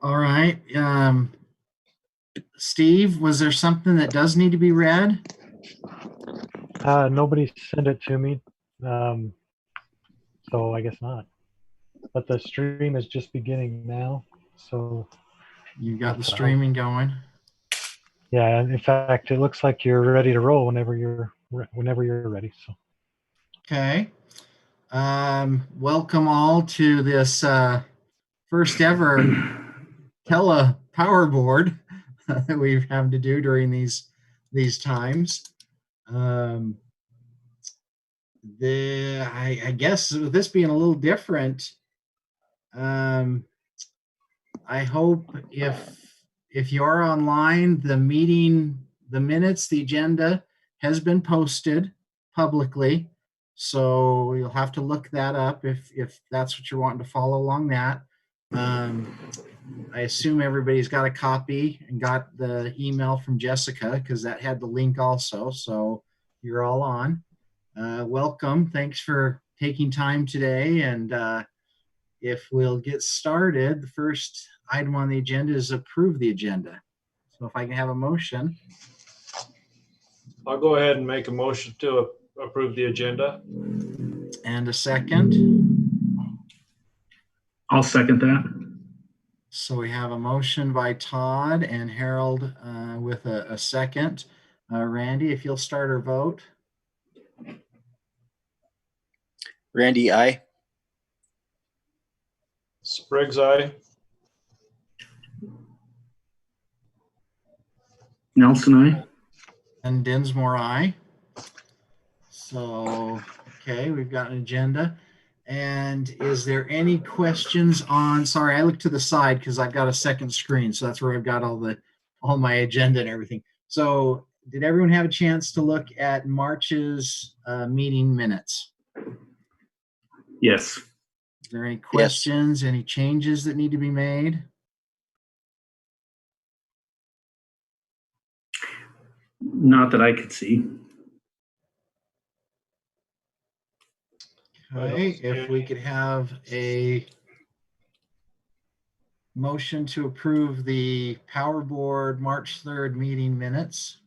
All right. Steve, was there something that does need to be read? Nobody sent it to me, um, so I guess not. But the stream is just beginning now, so You got the streaming going. yeah. In fact, it looks like you're ready to roll whenever you're ready. So Okay. Welcome all to this first ever power board that we've had to do during these times. I guess with this being a little different, I hope if you're online, the minutes, the agenda has been posted publicly. So you'll have to look that up if that's what you're wanting to follow along that. I assume everybody's got a copy and got the email from Jessica because that had the link also. So you're all on. Welcome. Thanks for taking time today. And if we'll get started, the first item on the agenda is approve the agenda. So if I can have a motion. I'll go ahead and make a motion to approve the agenda. And a second. I'll second that. So we have a motion by Todd and Harold with a second. Randy, if you'll start our vote. Randy, aye. Spriggs, aye. Nelson, aye. And Dinsmore, aye. So, okay, we've got an agenda. And is there any questions on, sorry, I looked to the side because I've got a second screen. So that's where I've got all my agenda and everything. So did everyone have a chance to look at March's meeting minutes? Yes. Is there any questions, any changes that need to be made? Not that I could see. Okay, if we could have a motion to approve the Power Board March 3rd meeting minutes.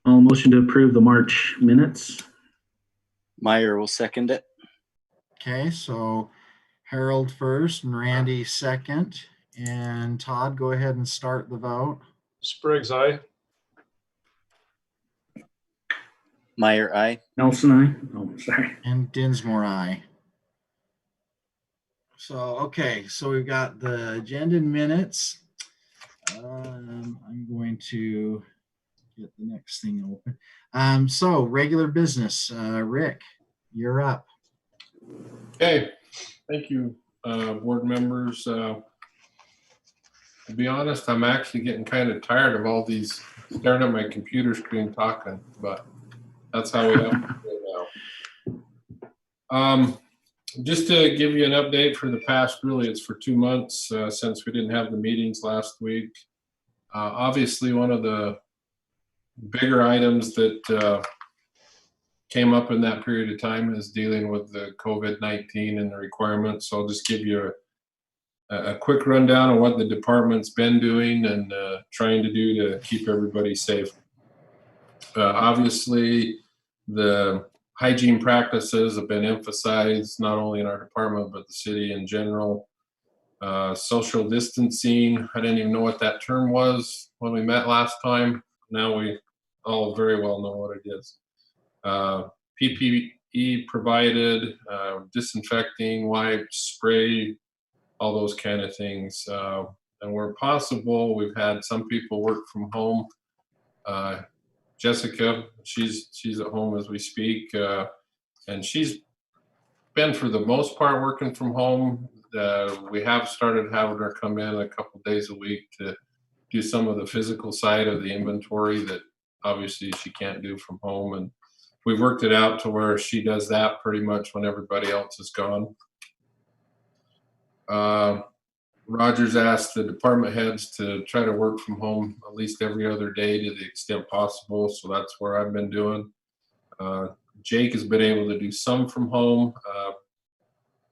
I'll motion to approve the March minutes. Meyer will second it. Okay, so Harold first and Randy second. And Todd, go ahead and start the vote. Spriggs, aye. Meyer, aye. Nelson, aye. Oh, sorry. And Dinsmore, aye. So, okay, so we've got the agenda and minutes. I'm going to get the next thing open. So regular business, Rick, you're up. Okay, thank you, board members. To be honest, I'm actually getting kind of tired of all these staring at my computer screen talking, but that's how we have to do it now. Just to give you an update for the past, really it's for 2 months since we didn't have the meetings last week. Obviously one of the bigger items that came up in that period of time is dealing with the COVID-19 and the requirements. So I'll just give you a quick rundown of what the department's been doing and trying to do to keep everybody safe. Obviously, the hygiene practices have been emphasized not only in our department, but the city in general. Social distancing, I didn't even know what that term was when we met last time. Now we all very well know what it is. PPE provided, disinfecting, wipes, spray, all those kind of things. And where possible, we've had some people work from home. Jessica, she's at home as we speak, and she's been for the most part working from home. We have started having her come in a couple days a week to do some of the physical side of the inventory that obviously she can't do from home, and we've worked it out to where she does that pretty much when everybody else is gone. Rogers asked the department heads to try to work from home at least every other day to the extent possible, so that's where I've been doing. Jake has been able to do some from home.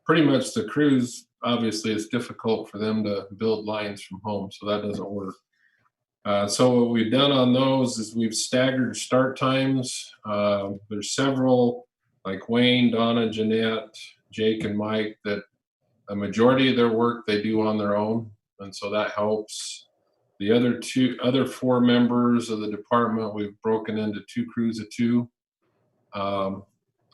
pretty much the crews, obviously it's difficult for them to build lines from home, so that doesn't work. So what we've done on those is we've staggered start times. There's several, like Wayne, Donna, Jeanette, Jake, and Mike, that a majority of their work they do on their own, and so that helps. The other 4 members of the department, we've broken into 2 crews of 2,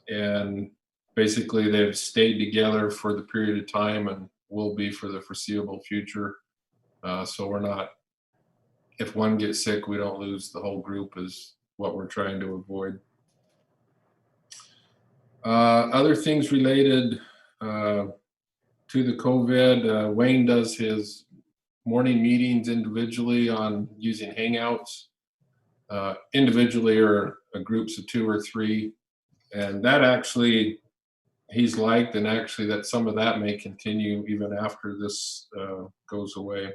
and basically they've stayed together for the period of time and will be for the foreseeable future. So we're not, if one gets sick, we don't lose the whole group, is what we're trying to avoid. Other things related to the COVID, Wayne does his morning meetings individually on using Hangouts, individually or groups of 2 or 3. And that actually he's liked, and actually that some of that may continue even after this goes away.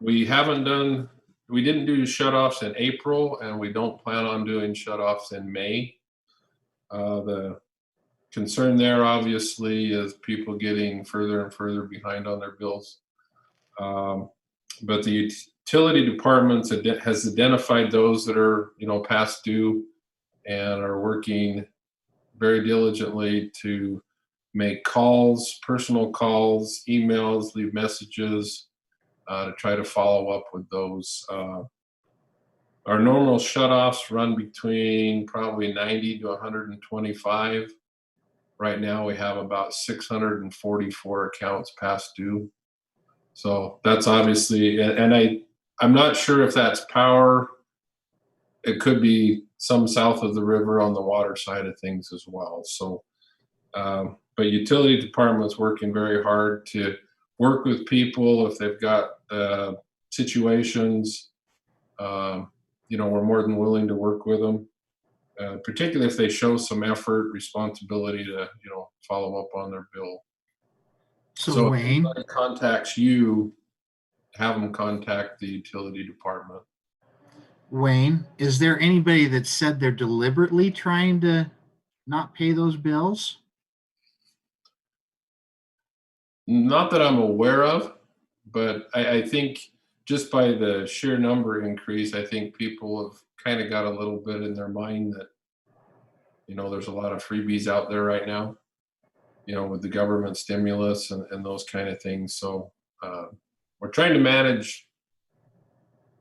We didn't do shutoffs in April, and we don't plan on doing shutoffs in May. The concern there obviously is people getting further and further behind on their bills. But the utility departments has identified those that are, past due, and are working very diligently to make calls, personal calls, emails, leave messages, to try to follow up with those. Our normal shutoffs run between probably 90 to 125. Right now we have about 644 accounts past due. So that's obviously, and I'm not sure if that's power. It could be some south of the river on the water side of things as well. So, but utility department's working very hard to work with people if they've got situations. We're more than willing to work with them, particularly if they show some effort, responsibility to, follow up on their bill. So if Wayne, anybody contacts you, have them contact the utility department. Wayne, is there anybody that said they're deliberately trying to not pay those bills? Not that I'm aware of, but I think just by the sheer number increase, I think people have kind of got a little bit in their mind that, there's a lot of freebies out there right now, with the government stimulus and those kind of things. So we're trying to manage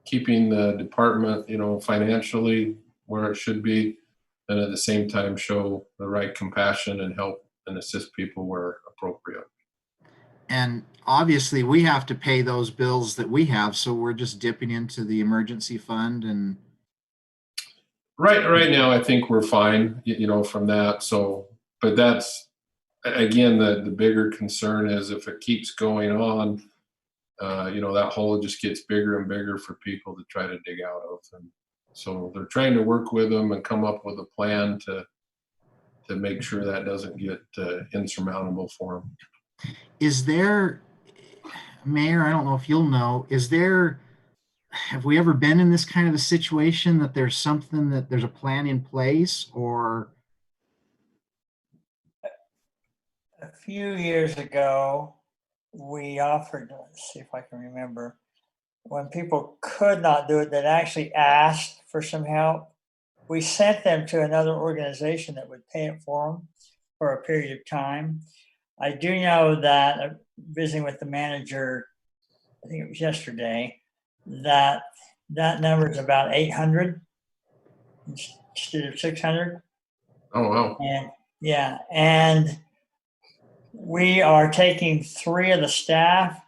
keeping the department, financially where it should be, and at the same time show the right compassion and help and assist people where appropriate. And obviously we have to pay those bills that we have, so we're just dipping into the emergency fund. And right now I think we're fine, from that. So, but that's, again, the bigger concern is if it keeps going on, that hole just gets bigger and bigger for people to try to dig out of. And so they're trying to work with them and come up with a plan to make sure that doesn't get insurmountable for them. is there, Mayor, I don't know if you'll know, have we ever been in this kind of a situation that there's a plan in place? Or A few years ago, we offered, let's see if I can remember, when people could not do it, that actually asked for some help. We sent them to another organization that would pay it for them for a period of time. I do know that, visiting with the manager, I think it was yesterday, that number is about 800 instead of 600. Oh, wow. And yeah, and we are taking 3 of the staff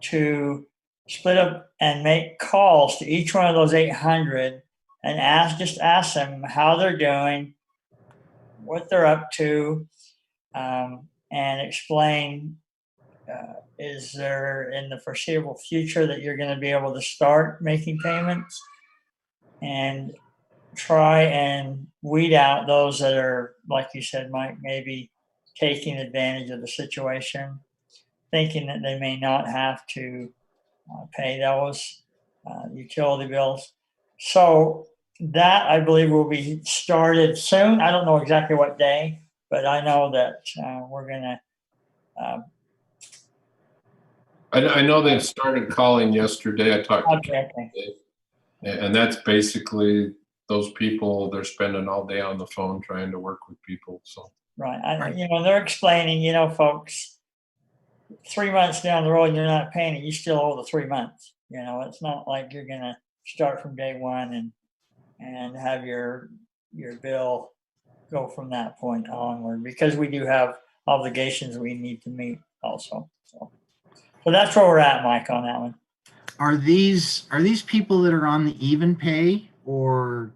to split up and make calls to each one of those 800 and ask them how they're doing, what they're up to, and explain, is there in the foreseeable future that you're going to be able to start making payments, and try and weed out those that are, like you said, Mike, maybe taking advantage of the situation, thinking that they may not have to pay those utility bills. So that I believe will be started soon. I don't know exactly what day, but I know that we're gonna. I know they've started calling yesterday. I talked to Okay. and that's basically those people, they're spending all day on the phone trying to work with people. So Right. Right. They're explaining, folks, 3 months down the road, you're not paying it. You still owe the 3 months. It's not like you're going to start from day one and have your bill go from that point onward, because we do have obligations we need to meet also. So that's where we're at, Mike, on that one. Are these people that are on the even pay, or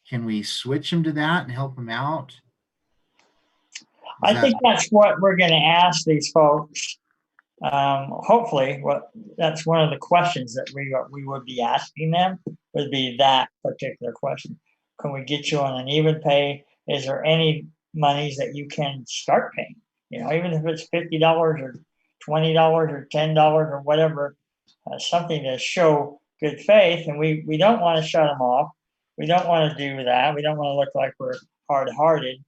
can we switch them to that and help them out? I think that's what we're going to ask these folks. Hopefully, that's one of the questions that we would be asking them, would be that particular question. Can we get you on an even pay? Is there any monies that you can start paying? Even if it's $50 or $20 or $10 or whatever, something to show good faith. And we don't want to shut them off. We don't want to do that. We don't want to look like we're hard-hearted.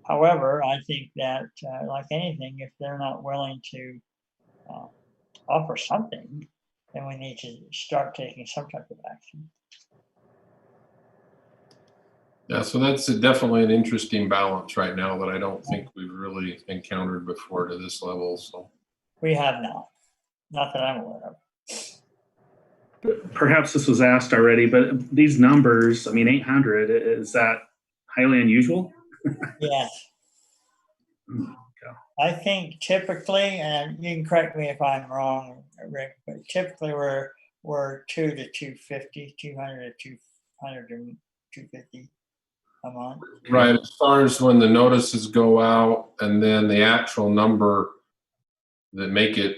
However, I think that, like anything, if they're not willing to offer something, then we need to start taking some type of action. yeah, so that's definitely an interesting balance right now that I don't think we've really encountered before to this level. So We have not that I'm aware of. Perhaps this was asked already, but these numbers, I mean, 800, is that highly unusual? Yes. I think typically, and you can correct me if I'm wrong, Rick, but typically we're 2 to 250, 200 to 200 to 250 a month. right, as far as when the notices go out and then the actual number that make it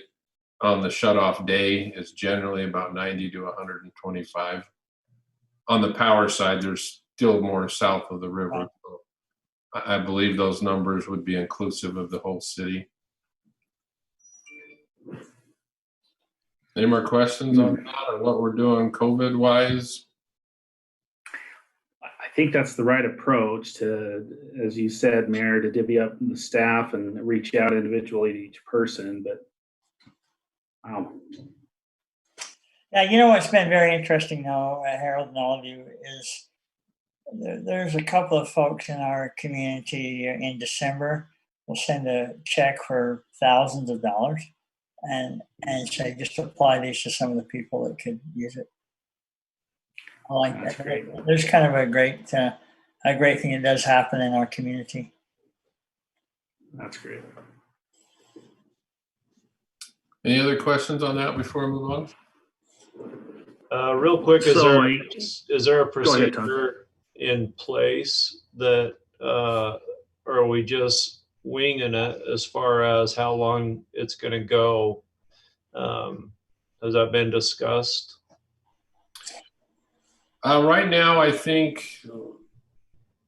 on the shut-off day is generally about 90 to 125. On the power side, there's still more south of the river. Right. So I believe those numbers would be inclusive of the whole city. Any more questions on that or what we're doing COVID-wise? I think that's the right approach to, as you said, Mayor, to divvy up the staff and reach out individually to each person. But wow. Now, what's been very interesting though, Harold and all of you, is there's a couple of folks in our community in December will send a check for thousands of dollars and say, just apply these to some of the people that could use it. I like That's that. great. There's kind of a great thing that does happen in our community. That's great. Any other questions on that before we move on? Real quick, is So, there a Go ahead, Tom. procedure in place that, or are we just winging it as far as how long it's going to go? Has that been discussed? Right now, I think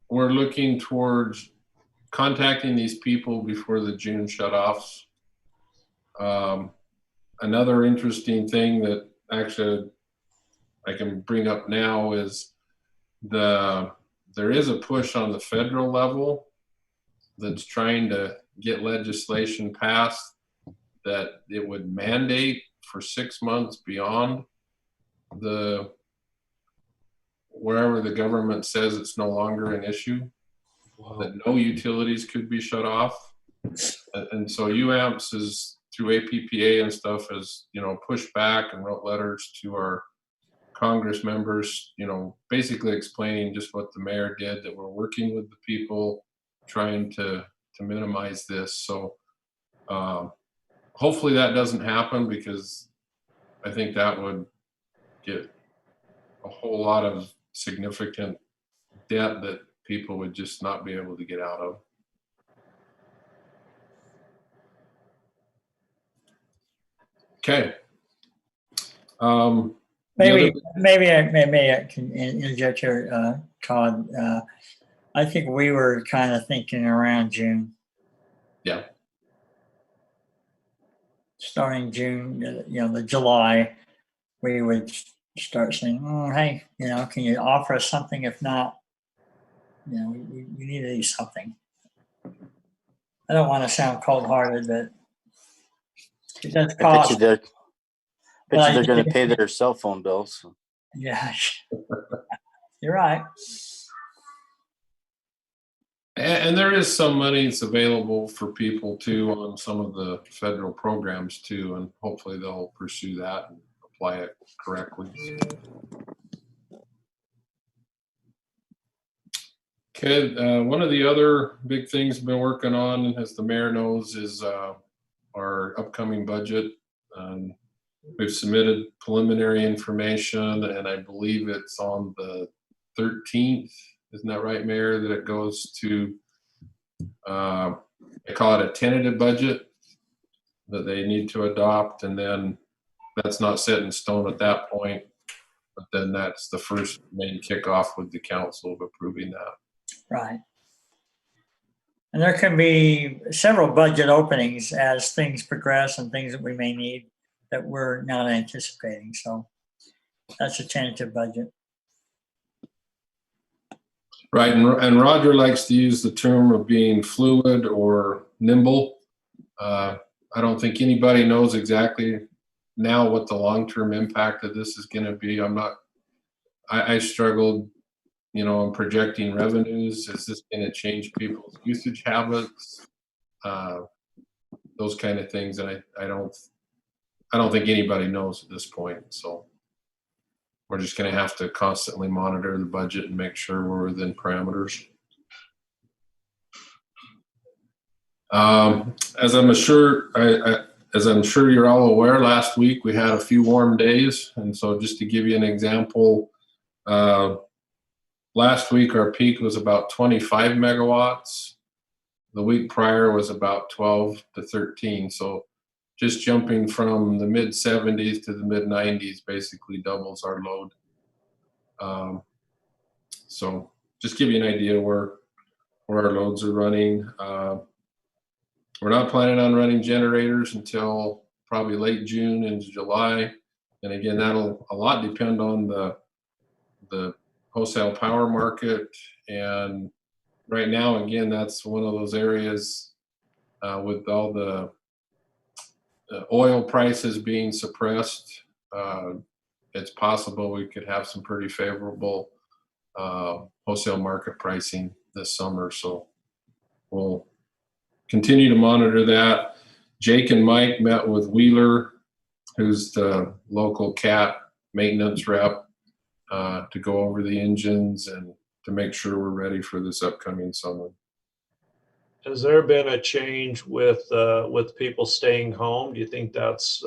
we're looking towards contacting these people before the June shutoffs. Another interesting thing that actually I can bring up now is there is a push on the federal level that's trying to get legislation passed that it would mandate for 6 months beyond wherever the government says it's no longer an issue, that no utilities could be shut off. And so UAMPS is, through APPA and stuff, has pushed back and wrote letters to our Congress members, basically explaining just what the mayor did, that we're working with the people, trying to minimize this. So hopefully that doesn't happen, because I think that would get a whole lot of significant debt that people would just not be able to get out of. Okay. Maybe I can interject here, Todd. I think we were kind of thinking around June. Yeah. Starting June, the July, we would start saying, oh, hey, can you offer us something? If not, we need to do something. I don't want to sound cold-hearted, but it does I bet cost. you they're, Well, bet you they're going to pay their cell phone bills. Yeah, you're right. And there is some money that's available for people too on some of the federal programs too, and hopefully they'll pursue that and apply it correctly. Okay, one of the other big things we've been working on, as the mayor knows, is our upcoming budget. We've submitted preliminary information, and I believe it's on the 13th. Isn't that right, Mayor? That it goes to, they call it a tentative budget that they need to adopt, and then that's not set in stone at that point. But then that's the first main kickoff with the council of approving that. Right. And there can be several budget openings as things progress and things that we may need that we're not anticipating. So that's a tentative budget. Right, and Roger likes to use the term of being fluid or nimble. I don't think anybody knows exactly now what the long-term impact of this is going to be. I struggled, in projecting revenues. Is this going to change people's usage habits? Those kind of things, and I don't think anybody knows at this point. So we're just going to have to constantly monitor the budget and make sure we're within parameters. As I'm sure you're all aware, last week we had a few warm days, and so just to give you an example, last week our peak was about 25 megawatts. The week prior was about 12 to 13. So just jumping from the mid 70s to the mid 90s basically doubles our load. So just give you an idea where our loads are running. We're not planning on running generators until probably late June into July. And again, that'll a lot depend on the wholesale power market. And right now, again, that's one of those areas with all the oil prices being suppressed. It's possible we could have some pretty favorable wholesale market pricing this summer. So we'll continue to monitor that. Jake and Mike met with Wheeler, who's the local CAT maintenance rep, to go over the engines and to make sure we're ready for this upcoming summer. Has there been a change with people staying home? Do you think that's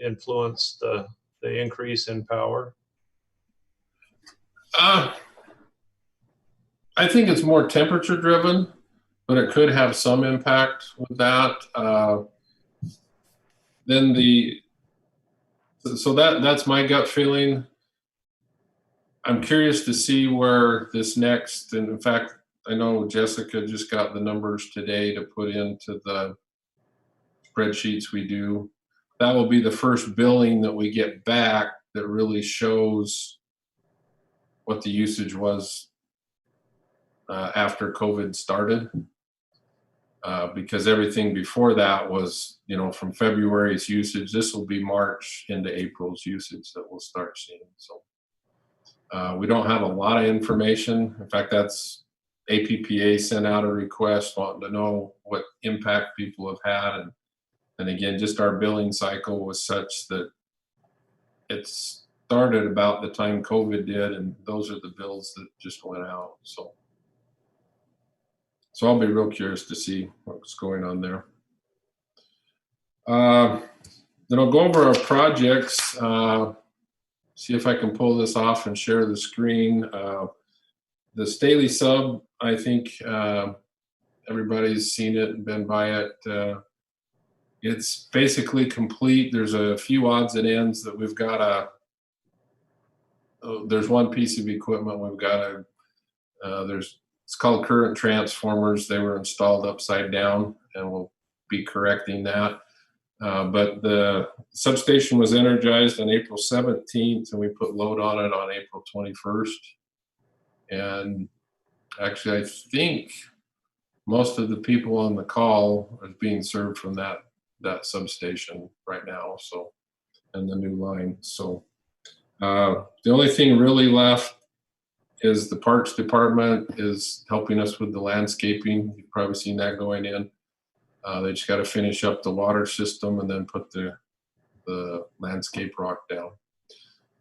influenced the increase in power? I think it's more temperature driven, but it could have some impact with that. So that's my gut feeling. I'm curious to see where this next, and in fact, I know Jessica just got the numbers today to put into the spreadsheets we do. That will be the first billing that we get back that really shows what the usage was after COVID started. Because everything before that was, from February's usage. This will be March into April's usage that we'll start seeing. So we don't have a lot of information. In fact, that's APPA sent out a request wanting to know what impact people have had. And again, just our billing cycle was such that it started about the time COVID did, and those are the bills that just went out. So I'll be real curious to see what's going on there. Then I'll go over our projects, see if I can pull this off and share the screen. The Staley sub, I think everybody's seen it and been by it. It's basically complete. There's a few odds and ends that we've got there's one piece of equipment we've got it's called current transformers. They were installed upside down, and we'll be correcting that. But the substation was energized on April 17th, and we put load on it on April 21st. And actually, I think most of the people on the call are being served from that substation right now. So, and the new line. So, the only thing really left is the parks department is helping us with the landscaping. You've probably seen that going in. They just got to finish up the water system and then put the landscape rock down.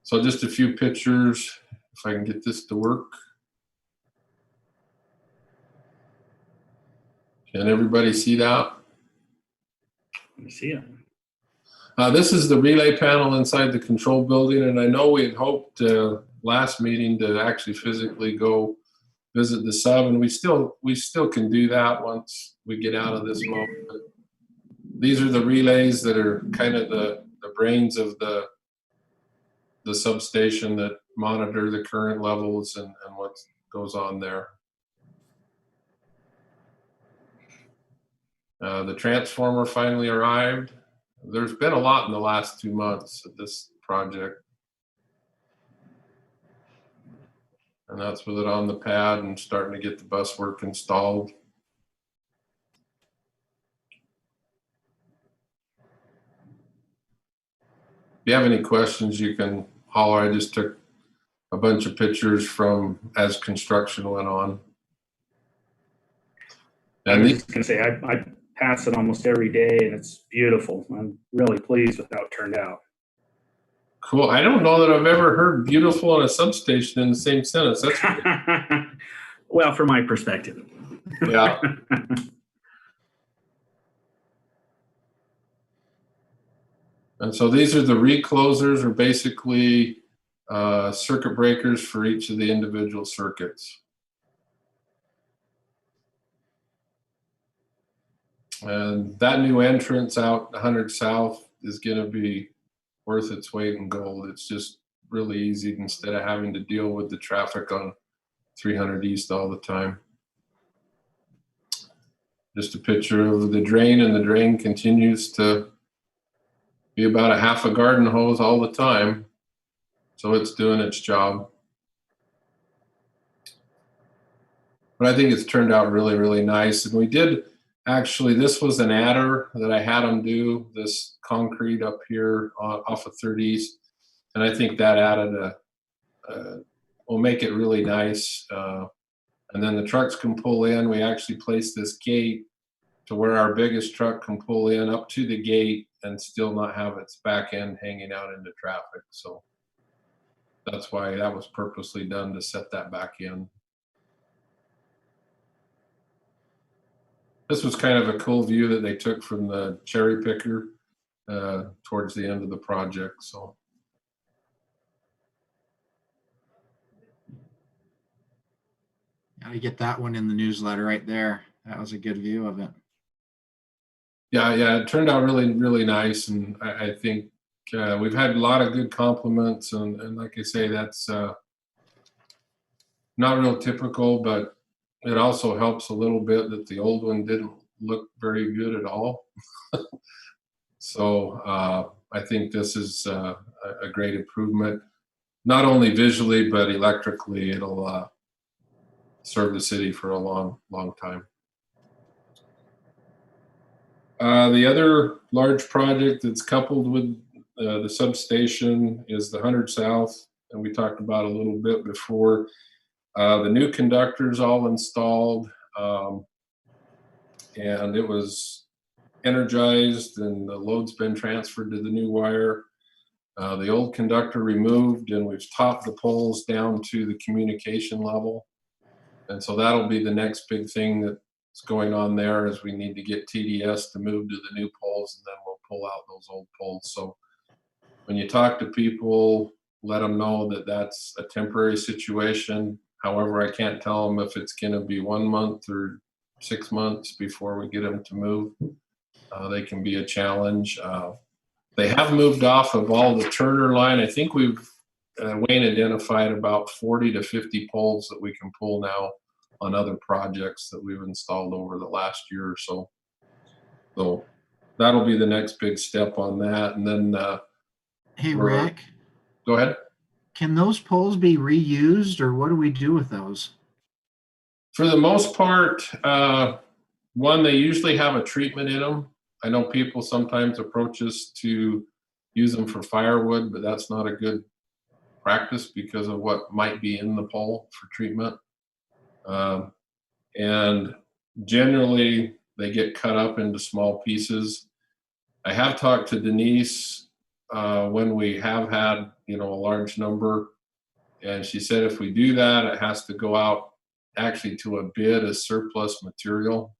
So just a few pictures, if I can get this to work. Can everybody see that? Let me see it. This is the relay panel inside the control building, and I know we had hoped last meeting to actually physically go visit the sub, and we still can do that once we get out of this mode. But these are the relays that are kind of the brains of the substation that monitor the current levels and what goes on there. The transformer finally arrived. There's been a lot in the last 2 months of this project. And that's with it on the pad and starting to get the bus work installed. If you have any questions, you can holler. I just took a bunch of pictures from as construction went on. I was just going to say, I pass it almost every day, and it's beautiful. I'm really pleased with how it turned out. Cool. I don't know that I've ever heard beautiful on a substation in the same sentence. That's well, from my perspective. yeah. And so these are the reclosers, or basically circuit breakers for each of the individual circuits. And that new entrance out 100 South is going to be worth its weight in gold. It's just really easy instead of having to deal with the traffic on 300 East all the time. Just a picture of the drain, and the drain continues to be about a half a garden hose all the time. So it's doing its job. But I think it's turned out really, really nice. And we did actually, this was an adder that I had them do, this concrete up here off of 3rd East. And I think that added will make it really nice. And then the trucks can pull in. We actually placed this gate to where our biggest truck can pull in up to the gate and still not have its back end hanging out into traffic. So that's why that was purposely done, to set that back in. This was kind of a cool view that they took from the cherry picker towards the end of the project. So Gotta get that one in the newsletter right there. That was a good view of it. yeah, it turned out really, really nice. And I think we've had a lot of good compliments. And like I say, that's not real typical, but it also helps a little bit that the old one didn't look very good at all. So I think this is a great improvement, not only visually, but electrically. It'll serve the city for a long, long time. The other large project that's coupled with the substation is the 100 South, and we talked about a little bit before. The new conductor's all installed, and it was energized, and the load's been transferred to the new wire. The old conductor removed, and we've topped the poles down to the communication level. And so that'll be the next big thing that's going on there, is we need to get TDS to move to the new poles, and then we'll pull out those old poles. So when you talk to people, let them know that that's a temporary situation. However, I can't tell them if it's going to be 1 month or 6 months before we get them to move. They can be a challenge. They have moved off of all the Turner line. I think we've Wayne identified about 40 to 50 poles that we can pull now on other projects that we've installed over the last year or so. So that'll be the next big step on that. And then, Hey, We're- Rick, go ahead. can those poles be reused, or what do we do with those? For the most part, one, they usually have a treatment in them. I know people sometimes approach us to use them for firewood, but that's not a good practice because of what might be in the pole for treatment. And generally, they get cut up into small pieces. I have talked to Denise when we have had, a large number, and she said if we do that, it has to go out actually to a bid as surplus material,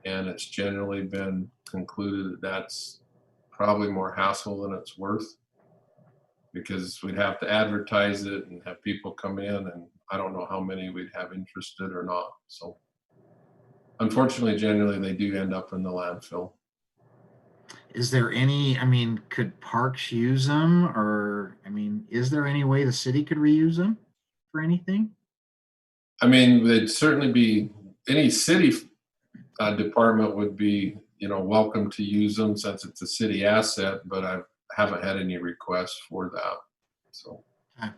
and it's generally been concluded that that's probably more hassle than it's worth, because we'd have to advertise it and have people come in, and I don't know how many we'd have interested or not. So unfortunately, generally they do end up in the landfill. Is there any, could parks use them, or, is there any way the city could reuse them for anything? They'd certainly be, any city department would be, welcome to use them since it's a city asset, but I haven't had any requests for that. So. Okay.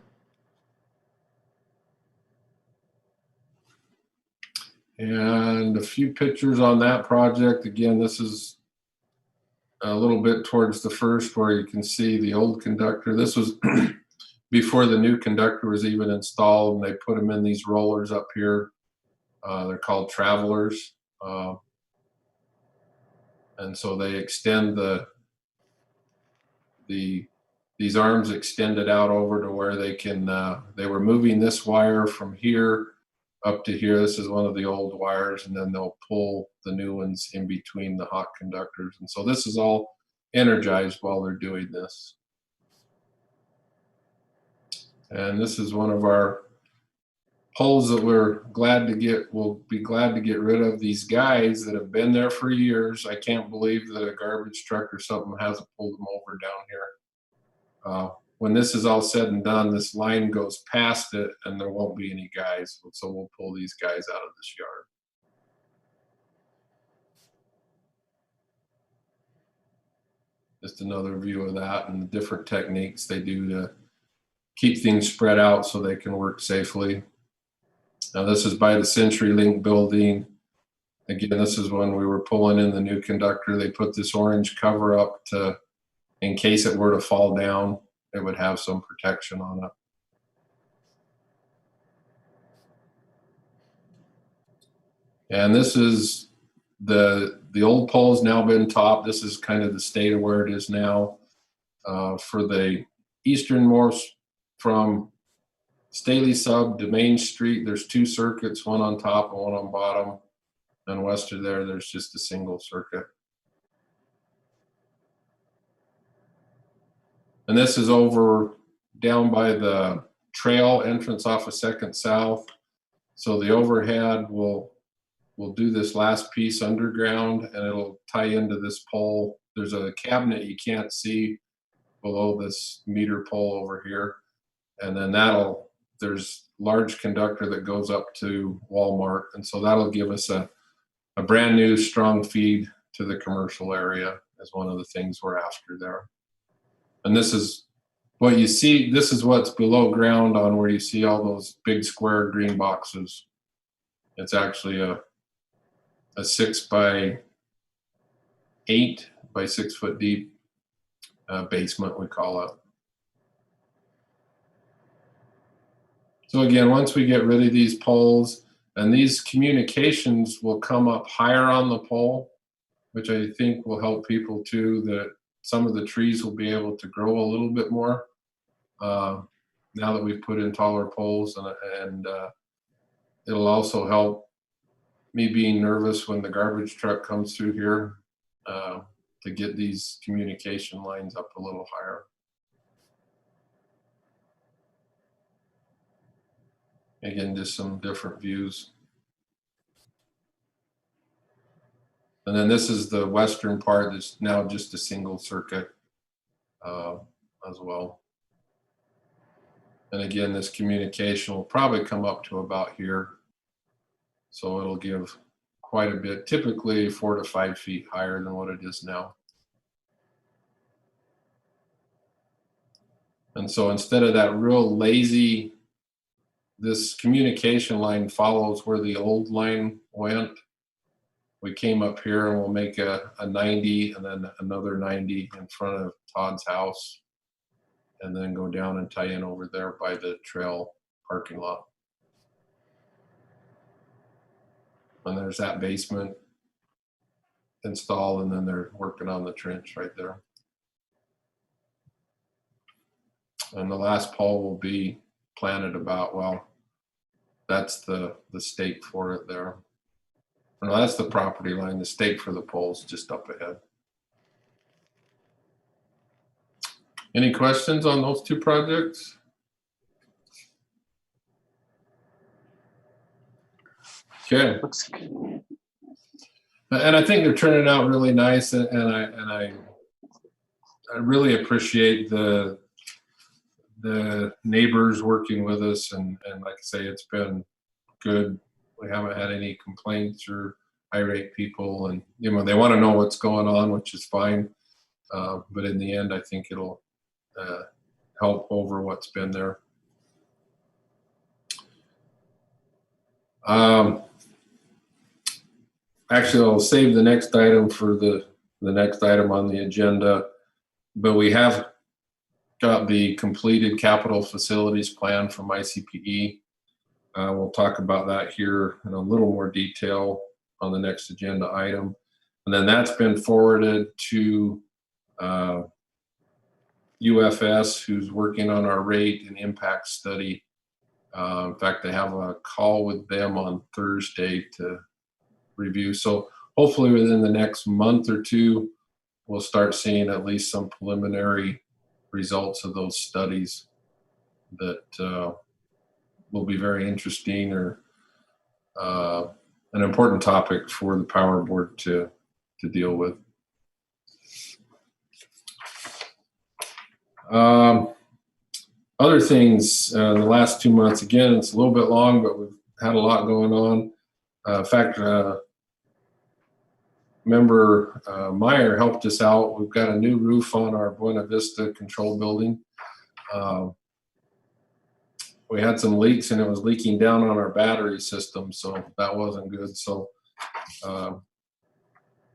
And a few pictures on that project. Again, this is a little bit towards the first where you can see the old conductor. This was before the new conductor was even installed, and they put them in these rollers up here. They're called travelers. And so they extend these arms extended out over to where they can, they were moving this wire from here up to here. This is one of the old wires, and then they'll pull the new ones in between the hot conductors. And so this is all energized while they're doing this. And this is one of our poles that we'll be glad to get rid of. These guys that have been there for years, I can't believe that a garbage truck or something hasn't pulled them over down here. When this is all said and done, this line goes past it and there won't be any guys. So we'll pull these guys out of this yard. Just another view of that and the different techniques they do to keep things spread out so they can work safely. Now this is by the CenturyLink building. Again, this is when we were pulling in the new conductor. They put this orange cover up to, in case it were to fall down, it would have some protection on it. And this is the old pole's now been topped. This is kind of the state of where it is now. For the easternmost from Staley Sub to Main Street, there's two circuits, one on top and one on bottom. And west of there, there's just a single circuit. And this is over down by the trail entrance off of 2nd South. So the overhead will do this last piece underground, and it'll tie into this pole. There's a cabinet you can't see below this meter pole over here. And then there's large conductor that goes up to Walmart. And so that'll give us a brand new strong feed to the commercial area is one of the things we're after there. And this is what you see. This is what's below ground on where you see all those big square green boxes. It's actually a 6 by 8 by 6 foot deep basement, we call it. So again, once we get rid of these poles, and these communications will come up higher on the pole, which I think will help people too, that some of the trees will be able to grow a little bit more now that we've put in taller poles, and it'll also help me being nervous when the garbage truck comes through here to get these communication lines up a little higher. Again, just some different views. And then this is the western part that's now just a single circuit as well. And again, this communication will probably come up to about here. So it'll give quite a bit, typically 4 to 5 feet higher than what it is now. And so instead of that real lazy, this communication line follows where the old line went. We came up here and we'll make a 90 and then another 90 in front of Todd's house, and then go down and tie in over there by the trail parking lot. And there's that basement installed, and then they're working on the trench right there. And the last pole will be planted about, well, that's the stake for it there. No, that's the property line. The stake for the pole's just up ahead. Any questions on those two projects? Okay. Looks good. And I think they're turning out really nice, and I really appreciate the neighbors working with us, and like I say, it's been good. We haven't had any complaints or irate people, and you know, they want to know what's going on, which is fine. But in the end, I think it'll help over what's been there. Actually, I'll save the next item for the next item on the agenda, but we have got the completed capital facilities plan from ICPE. We'll talk about that here in a little more detail on the next agenda item. And then that's been forwarded to UFS, who's working on our rate and impact study. In fact, I have a call with them on Thursday to review. So hopefully within the next month or two, we'll start seeing at least some preliminary results of those studies that will be very interesting, or an important topic for the Power Board to deal with. Other things, the last 2 months, again, it's a little bit long, but we've had a lot going on. In fact, Member Meyer helped us out. We've got a new roof on our Buena Vista control building. We had some leaks, and it was leaking down on our battery system, so that wasn't good. So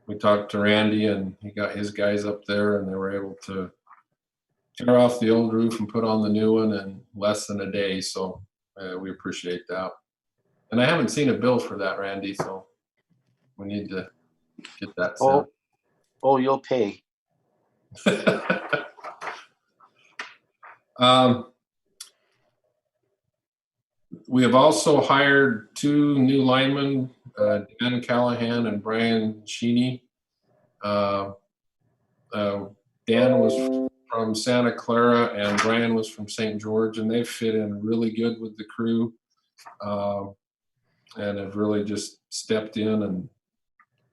we talked to Randy, and he got his guys up there, and they were able to tear off the old roof and put on the new one in less than a day. So we appreciate that. And I haven't seen a bill for that, Randy, so we need to get that sent. Oh, you'll pay. We have also hired 2 new linemen, Dan Callahan and Brian Sheeny. Dan was from Santa Clara and Brian was from St. George, and they fit in really good with the crew, and have really just stepped in and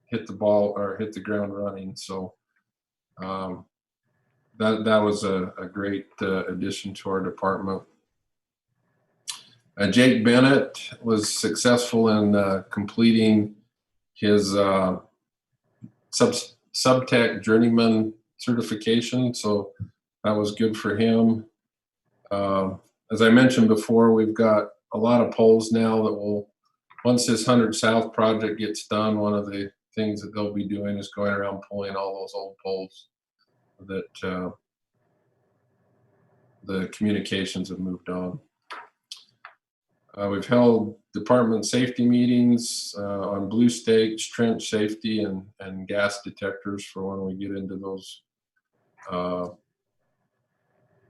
hit the ball or hit the ground running. So that was a great addition to our department. Jake Bennett was successful in completing his Subtech Journeyman certification, so that was good for him. As I mentioned before, we've got a lot of poles now that will, once this 100 South project gets done, one of the things that they'll be doing is going around pulling all those old poles that the communications have moved on. We've held department safety meetings on blue stakes, trench safety, and gas detectors for when we get into those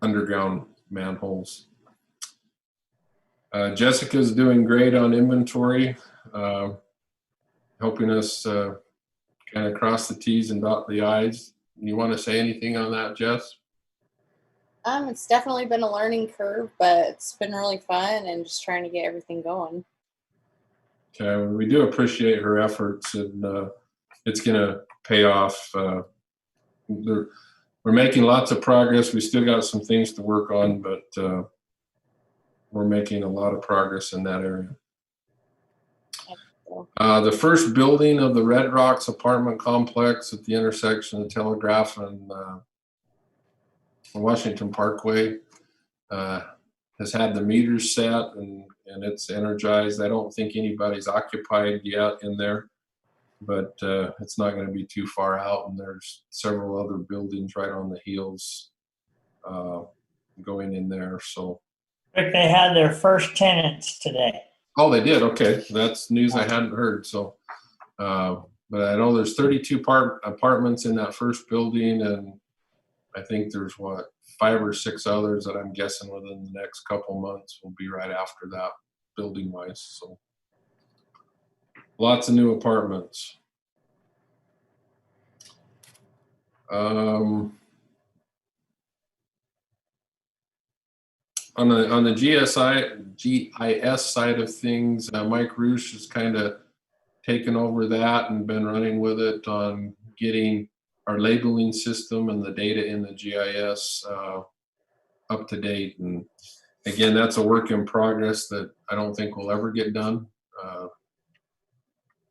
underground manholes. Jessica's doing great on inventory, helping us kind of cross the T's and dot the I's. You want to say anything on that, Jess? It's definitely been a learning curve, but it's been really fun and just trying to get everything going. Okay, we do appreciate her efforts, and it's going to pay off. We're making lots of progress. We still got some things to work on, but we're making a lot of progress in that area. The first building of the Red Rocks apartment complex at the intersection of Telegraph and Washington Parkway has had the meters set and it's energized. I don't think anybody's occupied yet in there, but it's not going to be too far out. And there's several other buildings right on the heels going in there. So Rick, they had their first tenants today. oh, they did. Okay, that's news I hadn't heard. So, but I know there's 32 apartments in that first building, and I think there's 5 or 6 others that I'm guessing within the next couple months will be right after that, building wise. So, lots of new apartments. On the GIS side of things, Mike Roosh has kind of taken over that and been running with it on getting our labeling system and the data in the GIS up to date. And again, that's a work in progress that I don't think will ever get done.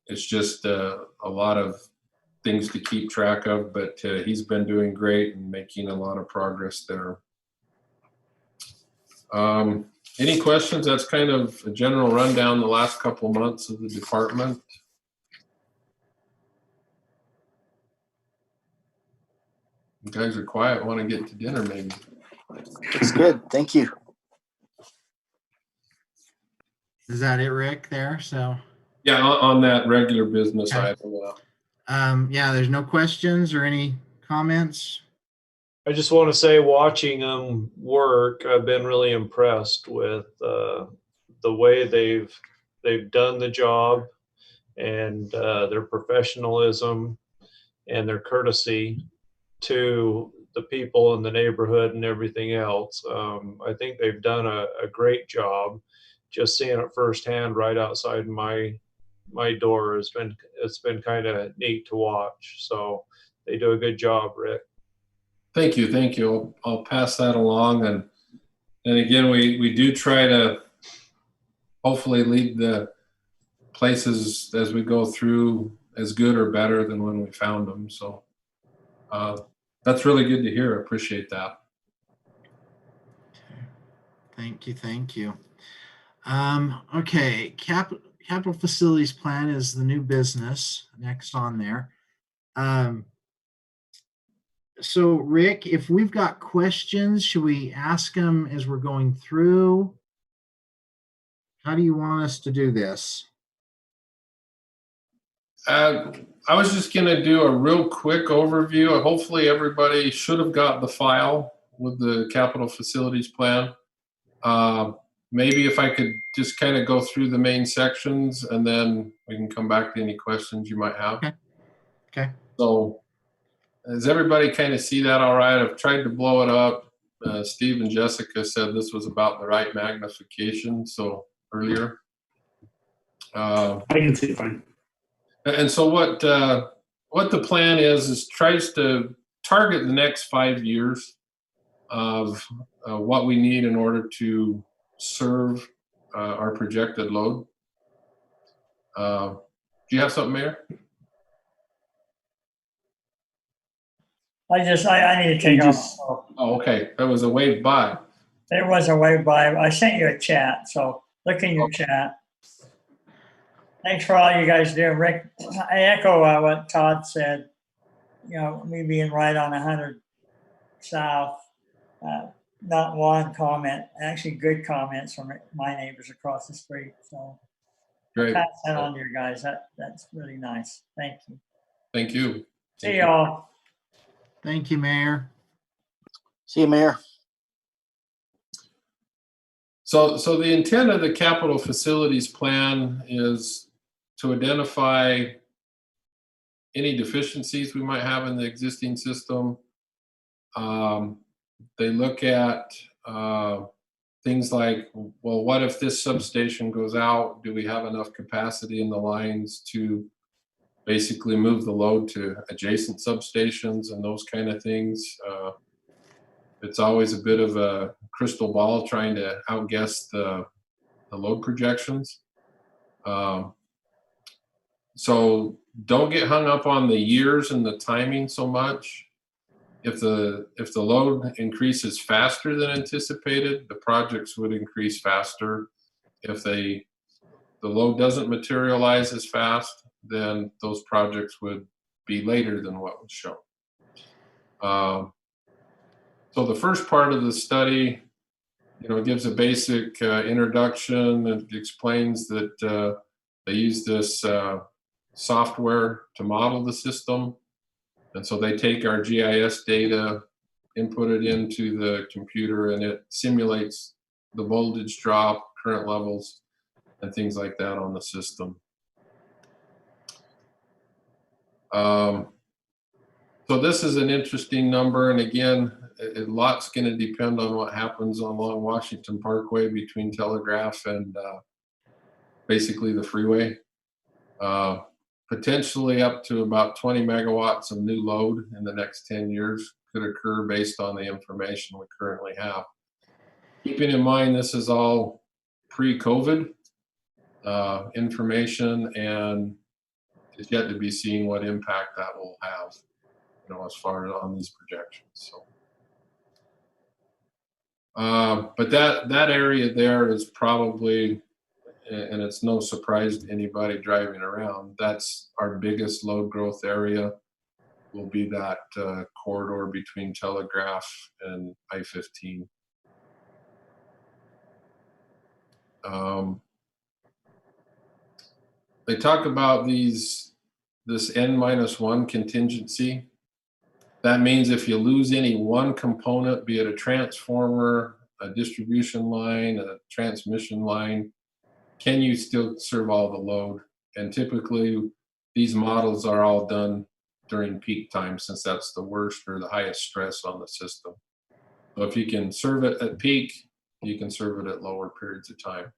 It's just a lot of things to keep track of, but he's been doing great and making a lot of progress there. Any questions? That's kind of a general rundown the last couple months of the department. You guys are quiet, want to get to dinner maybe. It's good. Thank you. Is that it, Rick, there? So, Yeah, on that regular business Okay. item. yeah, there's no questions or any comments? I just want to say, watching them work, I've been really impressed with the way they've done the job, and their professionalism and their courtesy to the people in the neighborhood and everything else. I think they've done a great job. Just seeing it firsthand right outside my door it's been kind of neat to watch. So they do a good job, Rick. Thank you. I'll pass that along. And again, we do try to hopefully lead the places as we go through as good or better than when we found them. So that's really good to hear. I appreciate that. Thank you. Okay, capital facilities plan is the new business next on there. So Rick, if we've got questions, should we ask them as we're going through? How do you want us to do this? I was just going to do a real quick overview. Hopefully everybody should have got the file with the capital facilities plan. Maybe if I could just kind of go through the main sections and then we can come back to any questions you might have. Okay. So does everybody kind of see that all right? I've tried to blow it up. Steve and Jessica said this was about the right magnification. So earlier. I can see it fine. And so what the plan is tries to target the next 5 years of what we need in order to serve our projected load. Do you have something, Mayor? I need to take off. Oh, okay. That was a wave by. There was a way by. I sent you a chat, so look in your chat. Thanks for all you guys do, Rick. I echo what Todd said. You know, me being right on 100 South. Not one comment, actually good comments from my neighbors across the street. So Great. pass that on to your guys. That's really nice. Thank you. Thank you. See y'all. Thank you, Mayor. See you, Mayor. So the intent of the capital facilities plan is to identify any deficiencies we might have in the existing system. They look at things like, well, what if this substation goes out? Do we have enough capacity in the lines to basically move the load to adjacent substations and those kind of things? It's always a bit of a crystal ball trying to outguess the load projections. So don't get hung up on the years and the timing so much. If the load increases faster than anticipated, the projects would increase faster. If the load doesn't materialize as fast, then those projects would be later than what was shown. So the first part of the study, gives a basic introduction. It explains that they use this software to model the system. And so they take our GIS data, input it into the computer, and it simulates the voltage drop, current levels, and things like that on the system. So this is an interesting number, and again, a lot's going to depend on what happens along Washington Parkway between Telegraph and basically the freeway. Potentially up to about 20 megawatts of new load in the next 10 years could occur based on the information we currently have. Keeping in mind this is all pre-COVID information, and it's yet to be seen what impact that will have, as far as on these projections. So, but that area there is probably, and it's no surprise to anybody driving around, that's our biggest load growth area. Will be that corridor between Telegraph and I-15. They talk about this N-1 contingency. That means if you lose any one component, be it a transformer, a distribution line, a transmission line, can you still serve all the load? And typically, these models are all done during peak time, since that's the worst or the highest stress on the system. So if you can serve it at peak, you can serve it at lower periods of time.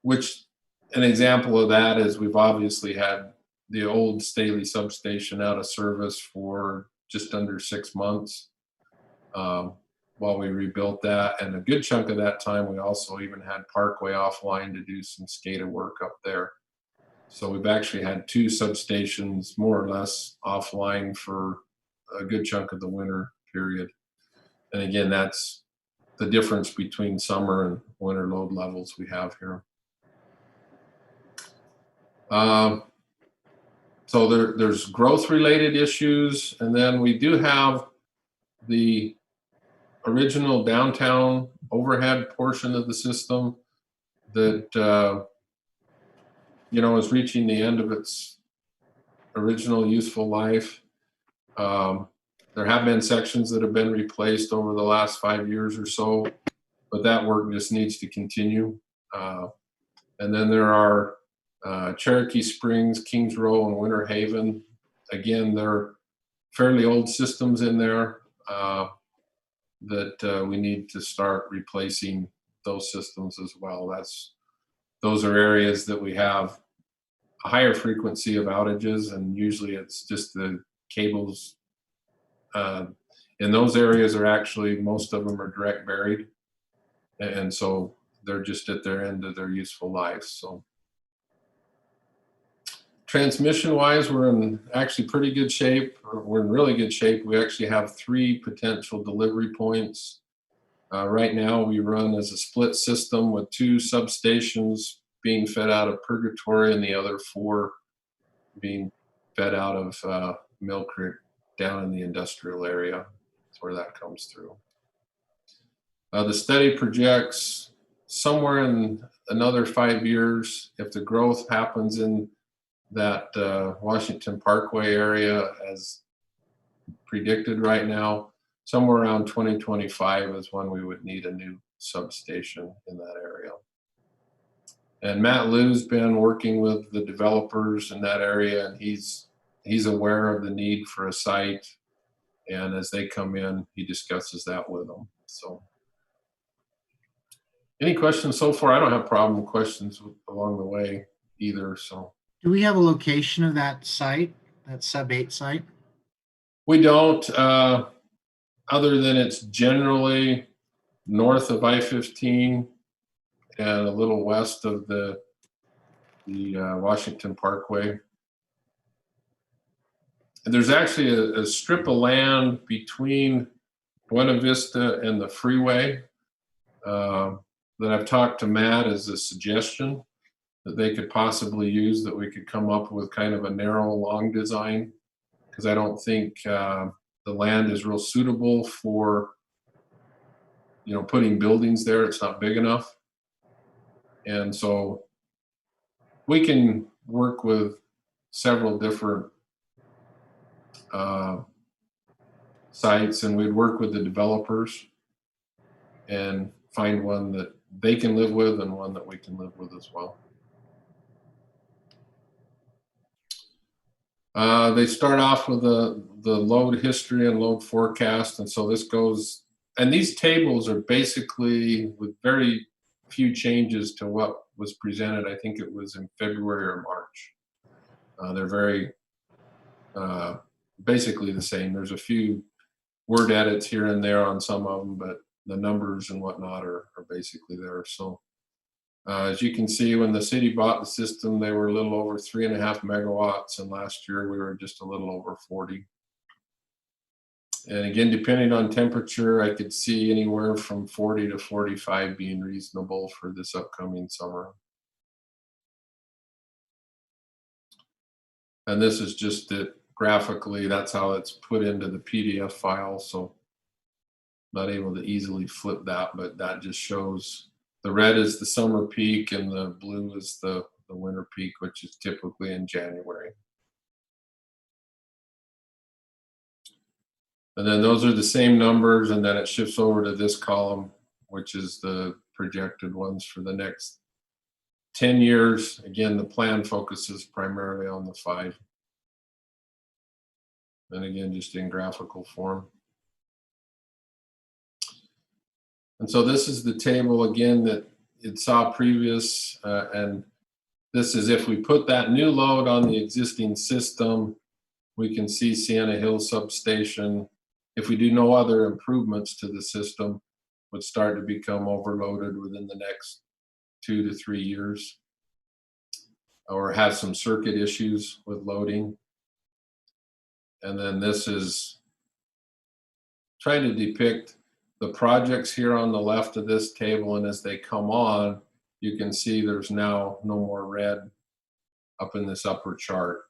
Which an example of that is we've obviously had the old Staley substation out of service for just under 6 months while we rebuilt that. And a good chunk of that time, we also even had Parkway offline to do some SCADA work up there. So we've actually had 2 substations more or less offline for a good chunk of the winter period. And again, that's the difference between summer and winter load levels we have here. So there's growth related issues, and then we do have the original downtown overhead portion of the system that is reaching the end of its original useful life. There have been sections that have been replaced over the last 5 years or so, but that work just needs to continue. And then there are Cherokee Springs, Kings Row, and Winter Haven. Again, they're fairly old systems in there that we need to start replacing those systems as well. Those are areas that we have a higher frequency of outages, and usually it's just the cables in those areas are actually, most of them are direct buried, and so they're just at their end of their useful life. So transmission wise, we're in actually pretty good shape. We're in really good shape. We actually have 3 potential delivery points. Right now we run as a split system with 2 substations being fed out of Purgatory and the other 4 being fed out of Mill Creek down in the industrial area. That's where that comes through. The study projects somewhere in another 5 years, if the growth happens in that Washington Parkway area as predicted right now, somewhere around 2025 is when we would need a new substation in that area. And Matt Liu's been working with the developers in that area, and he's aware of the need for a site. And as they come in, he discusses that with them. So, any questions so far? I don't have a problem with questions along the way either. So, Do we have a location of that site, that sub-8 site? we don't, other than it's generally north of I-15 and a little west of the the Washington Parkway. And there's actually a strip of land between Buena Vista and the freeway that I've talked to Matt as a suggestion that they could possibly use, that we could come up with kind of a narrow, long design, because I don't think the land is real suitable for, you know, putting buildings there. It's not big enough. And so we can work with several different sites, and we'd work with the developers and find one that they can live with and one that we can live with as well. They start off with the load history and load forecast, and so this goes, and these tables are basically with very few changes to what was presented. I think it was in February or March. They're very basically the same. There's a few word edits here and there on some of them, but the numbers and whatnot are basically there. So as you can see, when the city bought the system, they were a little over 3.5 megawatts, and last year we were just a little over 40. And again, depending on temperature, I could see anywhere from 40 to 45 being reasonable for this upcoming summer. And this is just it graphically. That's how it's put into the PDF file. So not able to easily flip that, but that just shows the red is the summer peak and the blue is the winter peak, which is typically in January. And then those are the same numbers, and then it shifts over to this column, which is the projected ones for the next 10 years. Again, the plan focuses primarily on the 5. And again, just in graphical form. And so this is the table again that it saw previous, and this is if we put that new load on the existing system, we can see Sienna Hill substation, if we do no other improvements to the system, would start to become overloaded within the next 2 to 3 years, or have some circuit issues with loading. And then this is trying to depict the projects here on the left of this table, and as they come on, you can see there's now no more red up in this upper chart.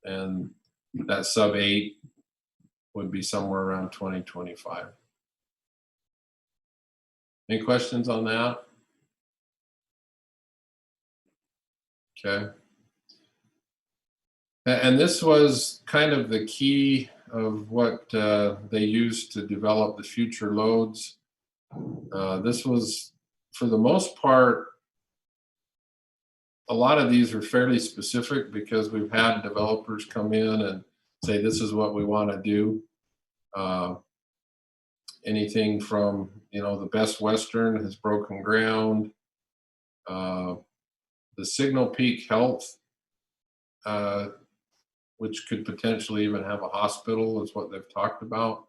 And that sub 8 would be somewhere around 2025. Any questions on that? Okay. And this was kind of the key of what they used to develop the future loads. This was, for the most part, a lot of these are fairly specific because we've had developers come in and say, this is what we want to do. Anything from, you know, the Best Western has broken ground. The Signal Peak Health, which could potentially even have a hospital, is what they've talked about.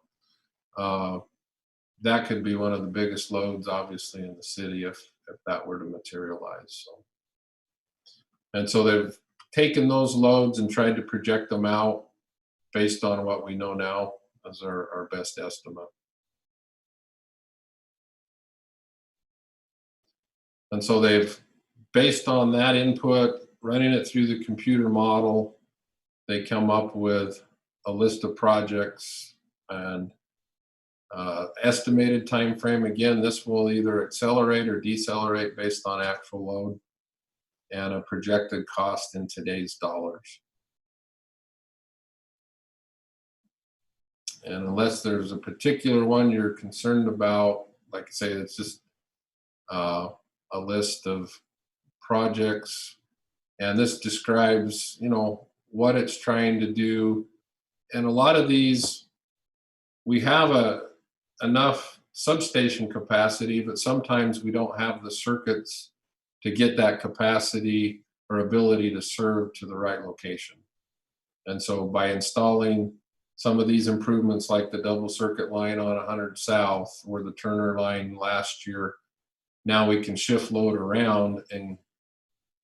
That could be one of the biggest loads, obviously, in the city if that were to materialize. So, and so they've taken those loads and tried to project them out based on what we know now as our best estimate. And so they've, based on that input, running it through the computer model, they come up with a list of projects and estimated time frame. Again, this will either accelerate or decelerate based on actual load, and a projected cost in today's dollars. And unless there's a particular one you're concerned about, like I say, it's just a list of projects, and this describes, you know, what it's trying to do. And a lot of these, we have enough substation capacity, but sometimes we don't have the circuits to get that capacity or ability to serve to the right location. And so by installing some of these improvements, like the double circuit line on 100 South or the Turner line last year, now we can shift load around and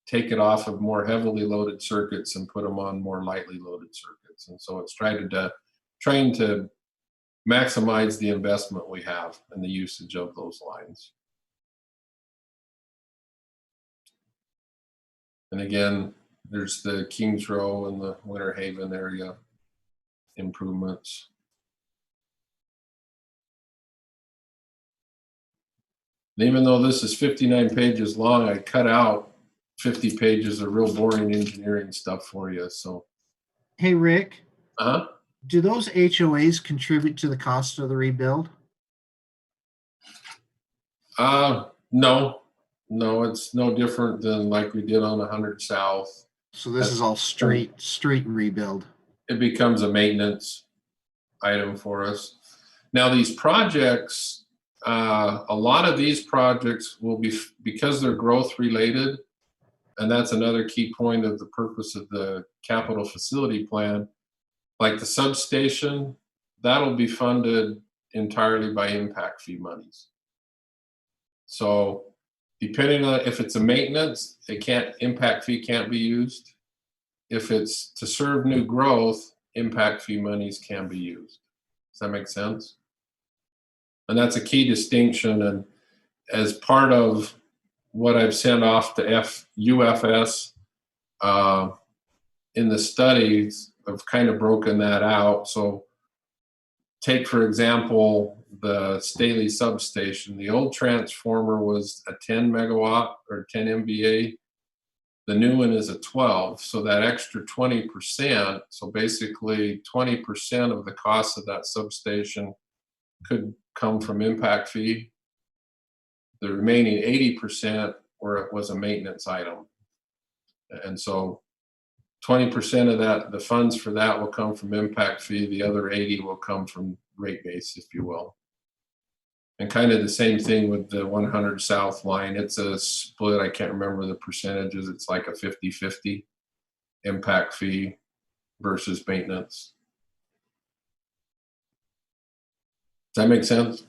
take it off of more heavily loaded circuits and put them on more lightly loaded circuits. And so it's trying to maximize the investment we have and the usage of those lines. And again, there's the Kings Row and the Winter Haven area improvements. And even though this is 59 pages long, I cut out 50 pages of real boring engineering stuff for you. So, Hey, Rick, uh-huh. do those HOAs contribute to the cost of the rebuild? No, it's no different than like we did on 100 South. So this is all street rebuild. It becomes a maintenance item for us. Now these projects, a lot of these projects will be, because they're growth related, and that's another key point of the purpose of the capital facility plan, like the substation, that'll be funded entirely by impact fee monies. So depending on if it's a maintenance, impact fee can't be used. If it's to serve new growth, impact fee monies can be used. Does that make sense? And that's a key distinction. And as part of what I've sent off to UFS in the studies, I've kind of broken that out. So take, for example, the Staley substation. The old transformer was a 10 megawatt or 10 MVA. The new one is a 12. So that extra 20%, so basically 20% of the cost of that substation could come from impact fee. The remaining 80% where it was a maintenance item. And so 20% of that, the funds for that will come from impact fee. The other 80 will come from rate base, if you will. And kind of the same thing with the 100 South line. It's a split. I can't remember the percentages. It's like a 50-50 impact fee versus maintenance. Does that make sense?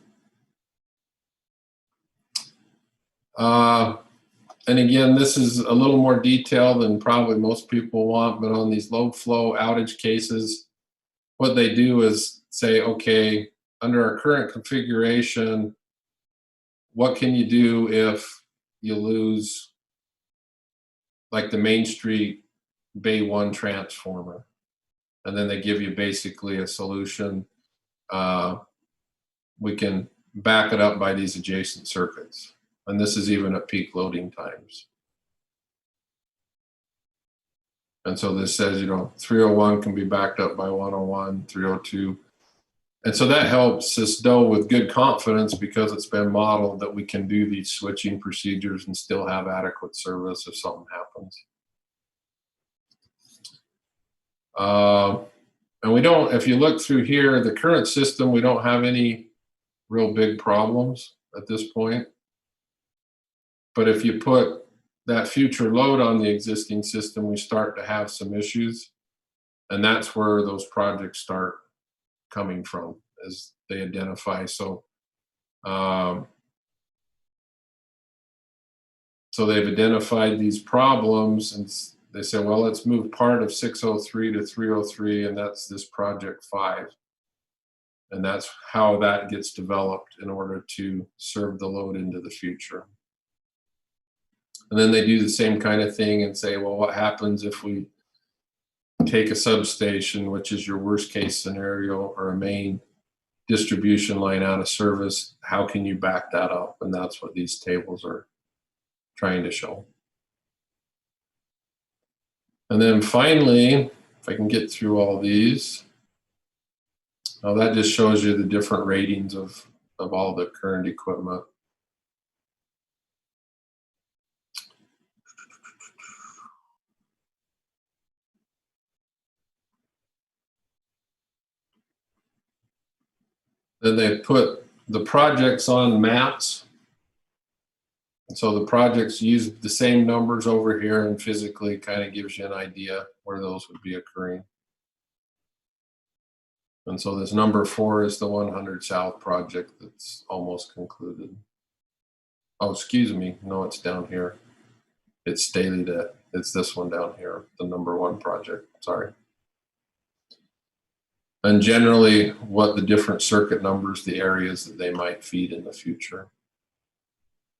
And again, this is a little more detailed than probably most people want, but on these low flow outage cases, what they do is say, okay, under our current configuration, what can you do if you lose like the Main Street Bay 1 transformer? And then they give you basically a solution. We can back it up by these adjacent circuits. And this is even at peak loading times. And so this says, 301 can be backed up by 101, 302. And so that helps us know with good confidence, because it's been modeled, that we can do these switching procedures and still have adequate service if something happens. And we don't, if you look through here, the current system, we don't have any real big problems at this point. But if you put that future load on the existing system, we start to have some issues. And that's where those projects start coming from, as they identify. So, so they've identified these problems, and they say, well, let's move part of 603 to 303, and that's this project 5. And that's how that gets developed in order to serve the load into the future. And then they do the same kind of thing and say, well, what happens if we take a substation, which is your worst case scenario, or a main distribution line out of service? How can you back that up? And that's what these tables are trying to show. And then finally, if I can get through all these, now that just shows you the different ratings of all the current equipment. Then they put the projects on maps. And so the projects use the same numbers over here, and physically kind of gives you an idea where those would be occurring. And so this number 4 is the 100 South project that's almost concluded. Oh, excuse me. No, it's down here. It's it's this one down here, the #1 project, sorry. And generally what the different circuit numbers, the areas that they might feed in the future,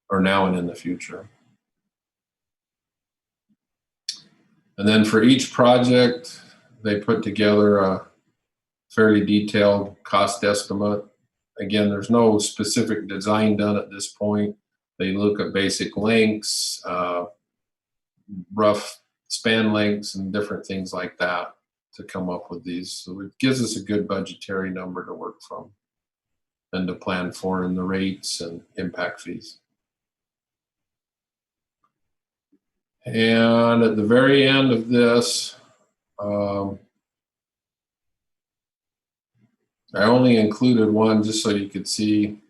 or now and in the future. And then for each project, they put together a fairly detailed cost estimate. Again, there's no specific design done at this point. They look at basic lengths, rough span lengths, and different things like that to come up with these. So it gives us a good budgetary number to work from and to plan for in the rates and impact fees. And at the very end of this, I only included one just so you could see.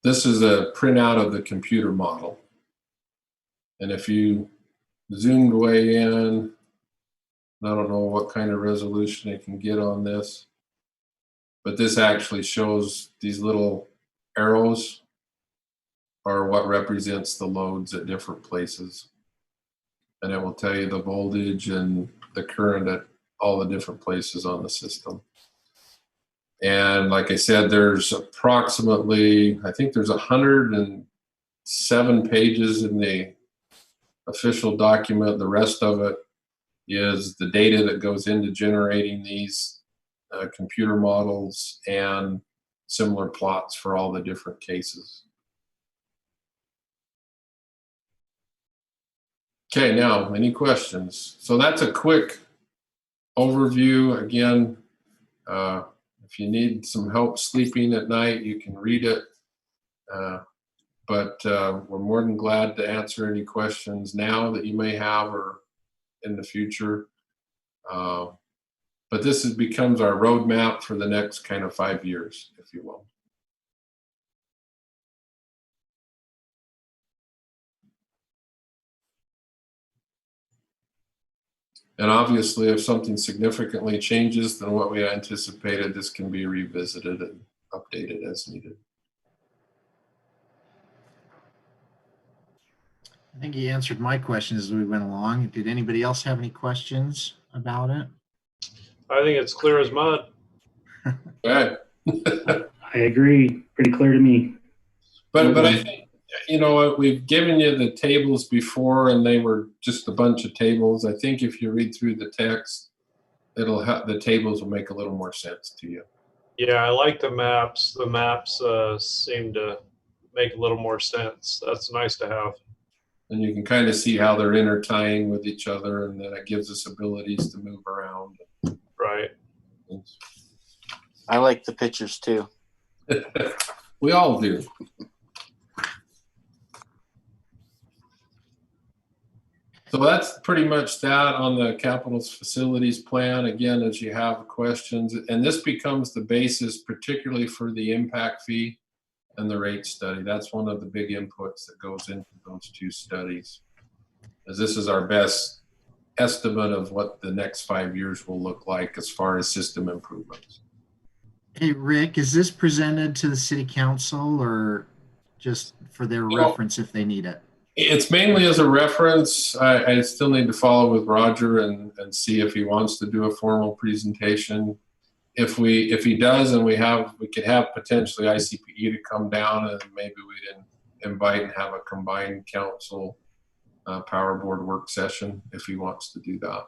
This is a printout of the computer model. And if you zoomed way in, I don't know what kind of resolution it can get on this, but this actually shows these little arrows are what represents the loads at different places. And it will tell you the voltage and the current at all the different places on the system. And like I said, there's approximately, I think there's 107 pages in the official document. The rest of it is the data that goes into generating these computer models and similar plots for all the different cases. Okay, now, any questions? So that's a quick overview. Again, if you need some help sleeping at night, you can read it. But we're more than glad to answer any questions now that you may have or in the future. But this becomes our roadmap for the next kind of 5 years, if you will. And obviously, if something significantly changes than what we anticipated, this can be revisited and updated as needed. I think you answered my questions as we went along. Did anybody else have any questions about it? I think it's clear as mud. Go ahead. I agree. Pretty clear to me. But I think, you know what, we've given you the tables before and they were just a bunch of tables. I think if you read through the text, the tables will make a little more sense to you. Yeah, I like the maps. The maps seem to make a little more sense. That's nice to have. And you can kind of see how they're intertying with each other, and then it gives us abilities to move around. Right. I like the pictures too. We all do. So that's pretty much that on the capital facilities plan. Again, as you have questions, and this becomes the basis particularly for the impact fee and the rate study. That's one of the big inputs that goes into those two studies, as this is our best estimate of what the next 5 years will look like as far as system improvements. Hey, Rick, is this presented to the city council or just for their reference if they need it? It's mainly as a reference. I still need to follow with Roger and see if he wants to do a formal presentation. If he does, and we could have potentially ICPE to come down, and maybe we'd invite and have a combined council power board work session if he wants to do that.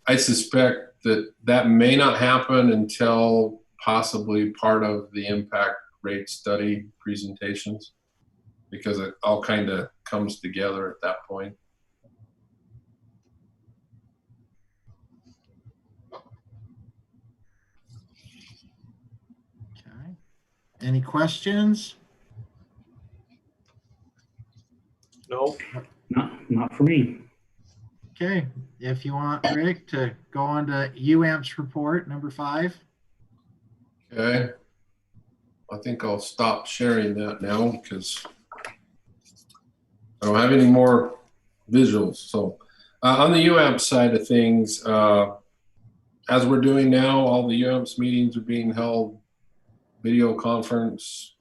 I suspect that may not happen until possibly part of the impact rate study presentations, because it all kind of comes together at that point. Okay. Any questions? No. Not for me. Okay. If you want Rick to go on to UAMP's report, number 5. Okay. I think I'll stop sharing that now because I don't have any more visuals. So on the UAMP side of things, as we're doing now, all the UAMP's meetings are being held video conference.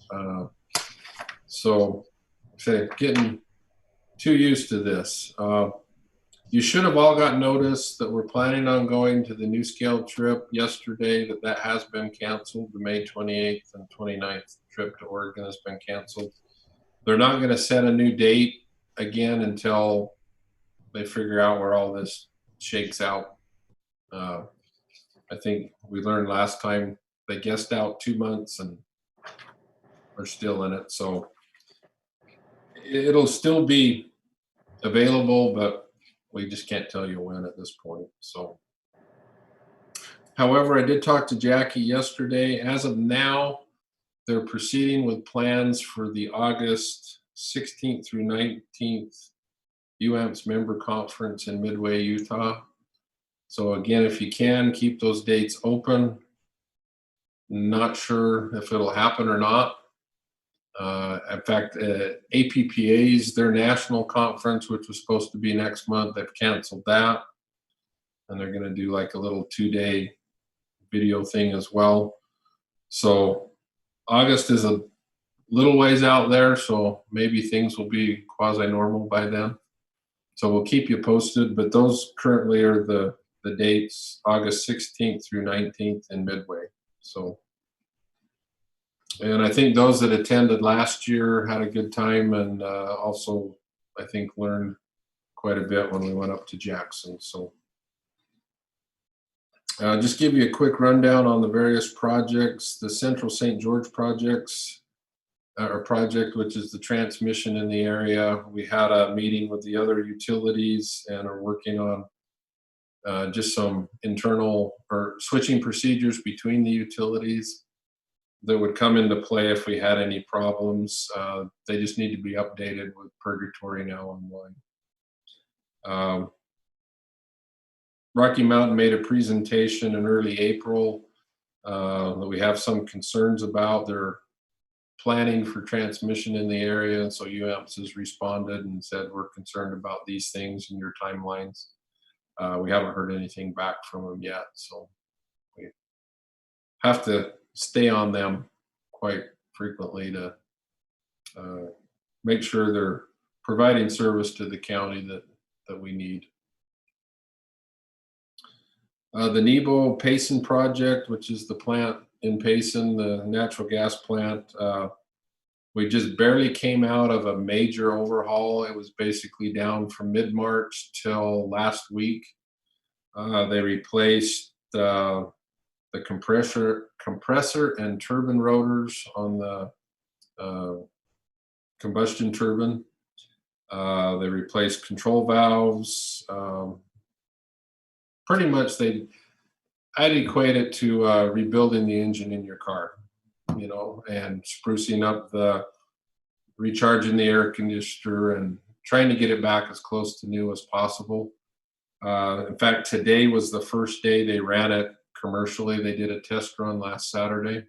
So getting too used to this. You should have all got notice that we're planning on going to the New Scale trip yesterday, that has been canceled. The May 28th and 29th trip to Oregon has been canceled. They're not going to set a new date again until they figure out where all this shakes out. I think we learned last time they guessed out 2 months and are still in it. So it'll still be available, but we just can't tell you when at this point. So, however, I did talk to Jackie yesterday. As of now, they're proceeding with plans for the August 16th through 19th UAMPS member conference in Midway, Utah. So again, if you can, keep those dates open. Not sure if it'll happen or not. In fact, APPA's, their national conference, which was supposed to be next month, they've canceled that. And they're going to do like a little 2-day video thing as well. So August is a little ways out there, so maybe things will be quasi-normal by then. So we'll keep you posted, but those currently are the dates, August 16th through 19th in Midway. So, and I think those that attended last year had a good time, and also I think learned quite a bit when we went up to Jackson. So just give you a quick rundown on the various projects. The Central St. George project, which is the transmission in the area. We had a meeting with the other utilities and are working on just some internal or switching procedures between the utilities that would come into play if we had any problems. They just need to be updated with Purgatory now online. Rocky Mountain made a presentation in early April that we have some concerns about. They're planning for transmission in the area, and so UAMPS has responded and said, we're concerned about these things in your timelines. We haven't heard anything back from them yet, so we have to stay on them quite frequently to make sure they're providing service to the county that we need. The Nebo Payson project, which is the plant in Payson, the natural gas plant, we just barely came out of a major overhaul. It was basically down from mid-March till last week. They replaced the compressor and turbine rotors on the combustion turbine. They replaced control valves. Pretty much I'd equate it to rebuilding the engine in your car, you know, and sprucing up recharging the air conditioner and trying to get it back as close to new as possible. In fact, today was the first day they ran it commercially. They did a test run last Saturday,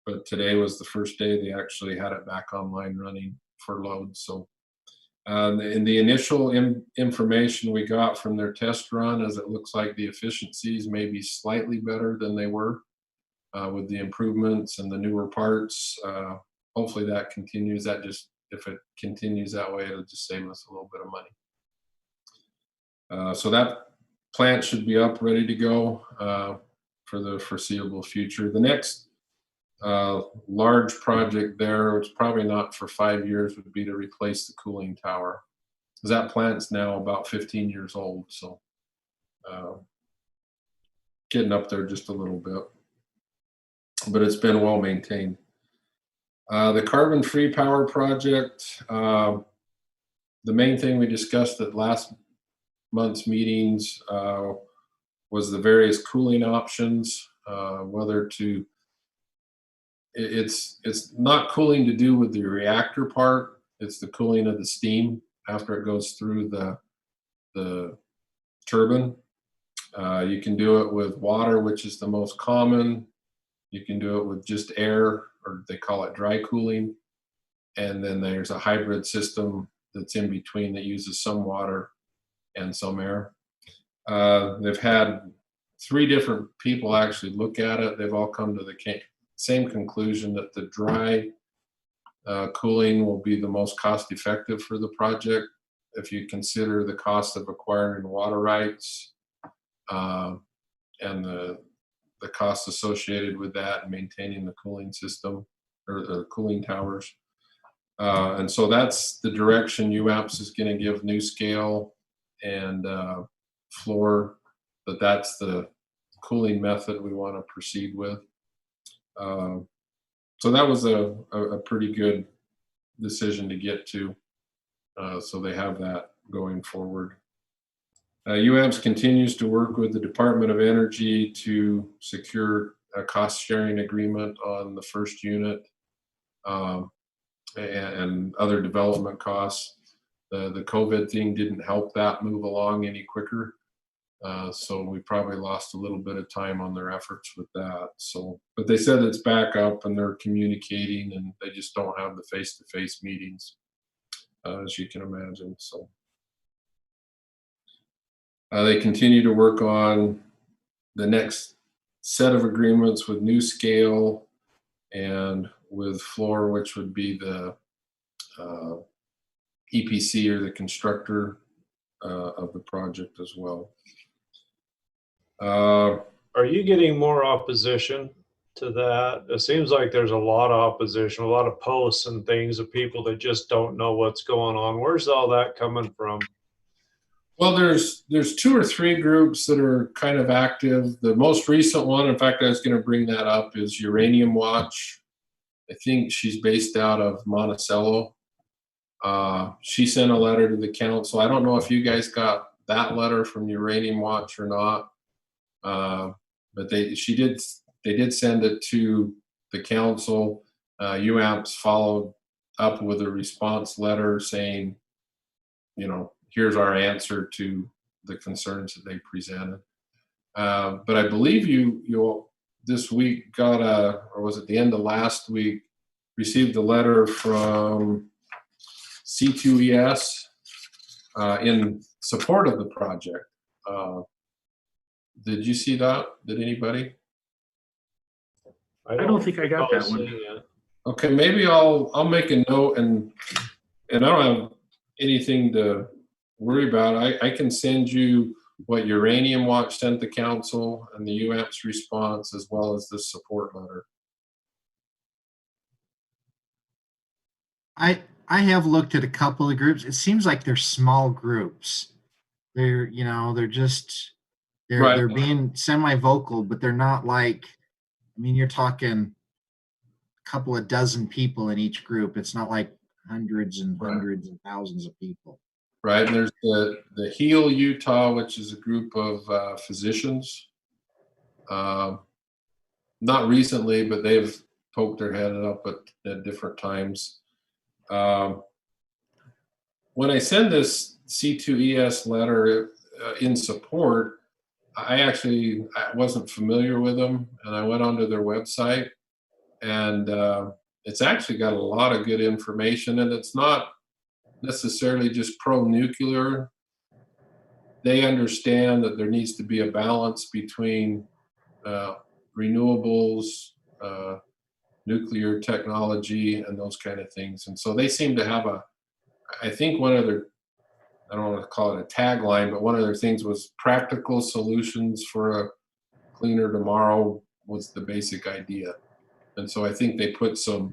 but today was the first day they actually had it back online running for load. So in the initial information we got from their test run, as it looks like the efficiencies may be slightly better than they were with the improvements and the newer parts. Hopefully that continues. If it continues that way, it'll just save us a little bit of money. So that plant should be up, ready to go for the foreseeable future. The next large project there, which probably not for 5 years, would be to replace the cooling tower, because that plant's now about 15 years old. So getting up there just a little bit, but it's been well maintained. The carbon-free power project, the main thing we discussed at last month's meetings was the various cooling options, whether to it's not cooling to do with the reactor part. It's the cooling of the steam after it goes through the turbine. You can do it with water, which is the most common. You can do it with just air, or they call it dry cooling. And then there's a hybrid system that's in between that uses some water and some air. They've had 3 different people actually look at it. They've all come to the same conclusion that the dry cooling will be the most cost effective for the project if you consider the cost of acquiring water rights and the costs associated with that and maintaining the cooling system or the cooling towers. And so that's the direction UAMPS is going to give NuScale and Fluor, that that's the cooling method we want to proceed with. So that was a pretty good decision to get to. So they have that going forward. UAMPS continues to work with the Department of Energy to secure a cost sharing agreement on the first unit and other development costs. The COVID thing didn't help that move along any quicker. So we probably lost a little bit of time on their efforts with that. So, but they said it's back up and they're communicating, and they just don't have the face-to-face meetings, as you can imagine. So they continue to work on the next set of agreements with NuScale and with Fluor, which would be the EPC or the constructor of the project as well. Are you getting more opposition to that? It seems like there's a lot of opposition, a lot of posts and things of people that just don't know what's going on. Where's all that coming from? Well, there's 2 or 3 groups that are kind of active. The most recent one, in fact, I was going to bring that up, is Uranium Watch. I think she's based out of Monticello. She sent a letter to the council. I don't know if you guys got that letter from Uranium Watch or not, but they did send it to the council. UAMPS followed up with a response letter saying, you know, here's our answer to the concerns that they presented. But I believe you this week got or was it the end of last week, received a letter from C2ES in support of the project. Did you see that? Did anybody? I don't think I got that one. Okay, maybe I'll make a note, and I don't have anything to worry about. I can send you what Uranium Watch sent the council and the UAMPS response, as well as the support letter. I have looked at a couple of groups. It seems like they're small groups. They're, you know, they're just Right. they're being semi-vocal, but they're not like, I mean, you're talking a couple of dozen people in each group. It's not like hundreds and hundreds and thousands of people. Right, and there's the Heal Utah, which is a group of physicians. Not recently, but they've poked their head up at different times. When I send this C2ES letter in support, I wasn't familiar with them, and I went onto their website, and it's actually got a lot of good information, and it's not necessarily just pro-nuclear. They understand that there needs to be a balance between renewables, nuclear technology, and those kind of things. And so they seem to have I think one of their, I don't want to call it a tagline, but one of their things was practical solutions for a cleaner tomorrow was the basic idea. And so I think they put a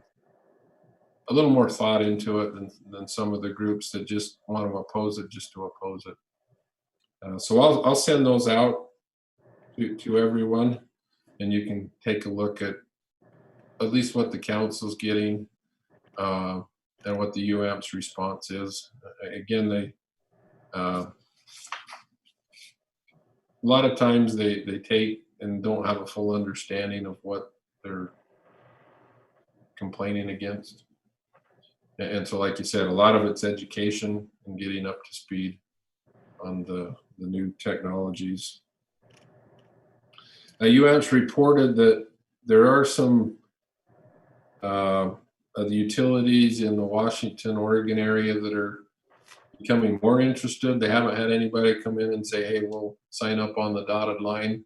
little more thought into it than some of the groups that just want to oppose it just to oppose it. So I'll send those out to everyone, and you can take a look at least what the council's getting and what the UAMPS response is. Again, a lot of times they take and don't have a full understanding of what they're complaining against. And so, like you said, a lot of it's education and getting up to speed on the new technologies. UAMPS reported that there are some of the utilities in the Washington, Oregon area that are becoming more interested. They haven't had anybody come in and say, hey, we'll sign up on the dotted line.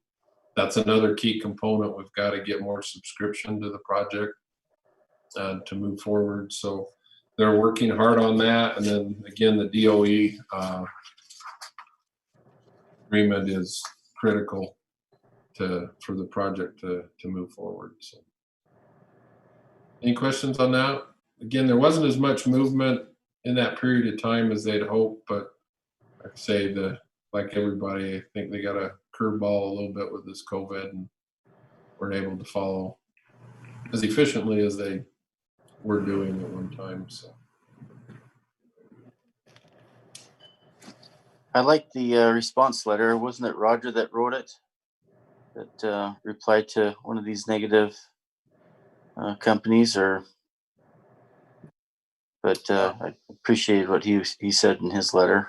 That's another key component. We've got to get more subscription to the project. to move forward. So they're working hard on that. And then again, the DOE agreement is critical for the project to move forward. So any questions on that? Again, there wasn't as much movement in that period of time as they'd hoped, but like I say, like everybody, I think they got a curveball a little bit with this COVID and weren't able to follow as efficiently as they were doing at one time. So I like the response letter. Wasn't it Roger that wrote it? That replied to one of these negative companies, but I appreciated what he said in his letter.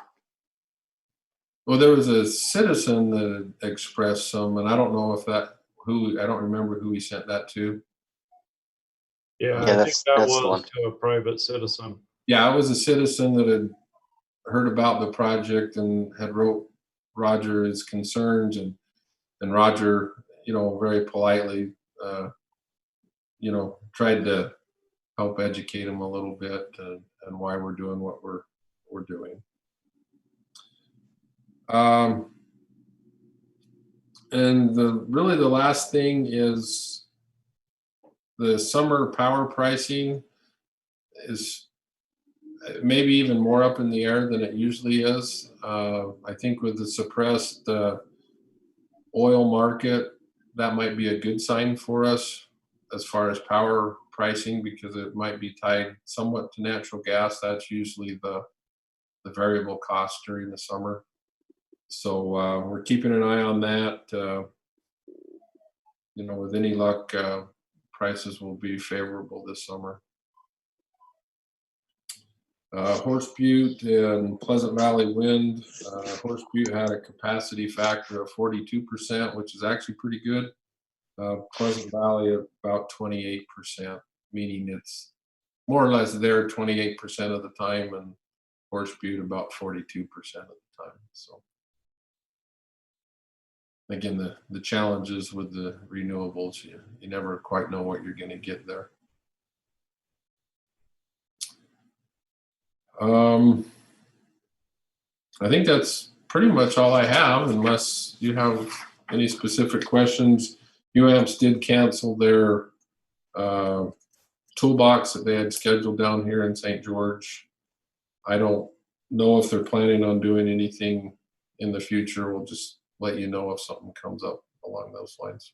well, there was a citizen that expressed some, and I don't know if I don't remember who he sent that to. Yeah, Yeah, I think that that's the was one. to a private citizen. Yeah, I was a citizen that had heard about the project and had wrote Roger his concerns, and Roger, very politely, tried to help educate him a little bit and why we're doing what we're doing. And really the last thing is the summer power pricing is maybe even more up in the air than it usually is. I think with the suppressed oil market, that might be a good sign for us as far as power pricing, because it might be tied somewhat to natural gas. That's usually the variable cost during the summer. So we're keeping an eye on that. With any luck, prices will be favorable this summer. Horse Butte and Pleasant Valley Wind. Horse Butte had a capacity factor of 42%, which is actually pretty good. Pleasant Valley about 28%, meaning it's more or less there 28% of the time, and Horse Butte about 42% of the time. So again, the challenges with the renewables, you never quite know what you're going to get there. I think that's pretty much all I have, unless you have any specific questions. UAMPS did cancel their toolbox that they had scheduled down here in St. George. I don't know if they're planning on doing anything in the future. We'll just let you know if something comes up along those lines.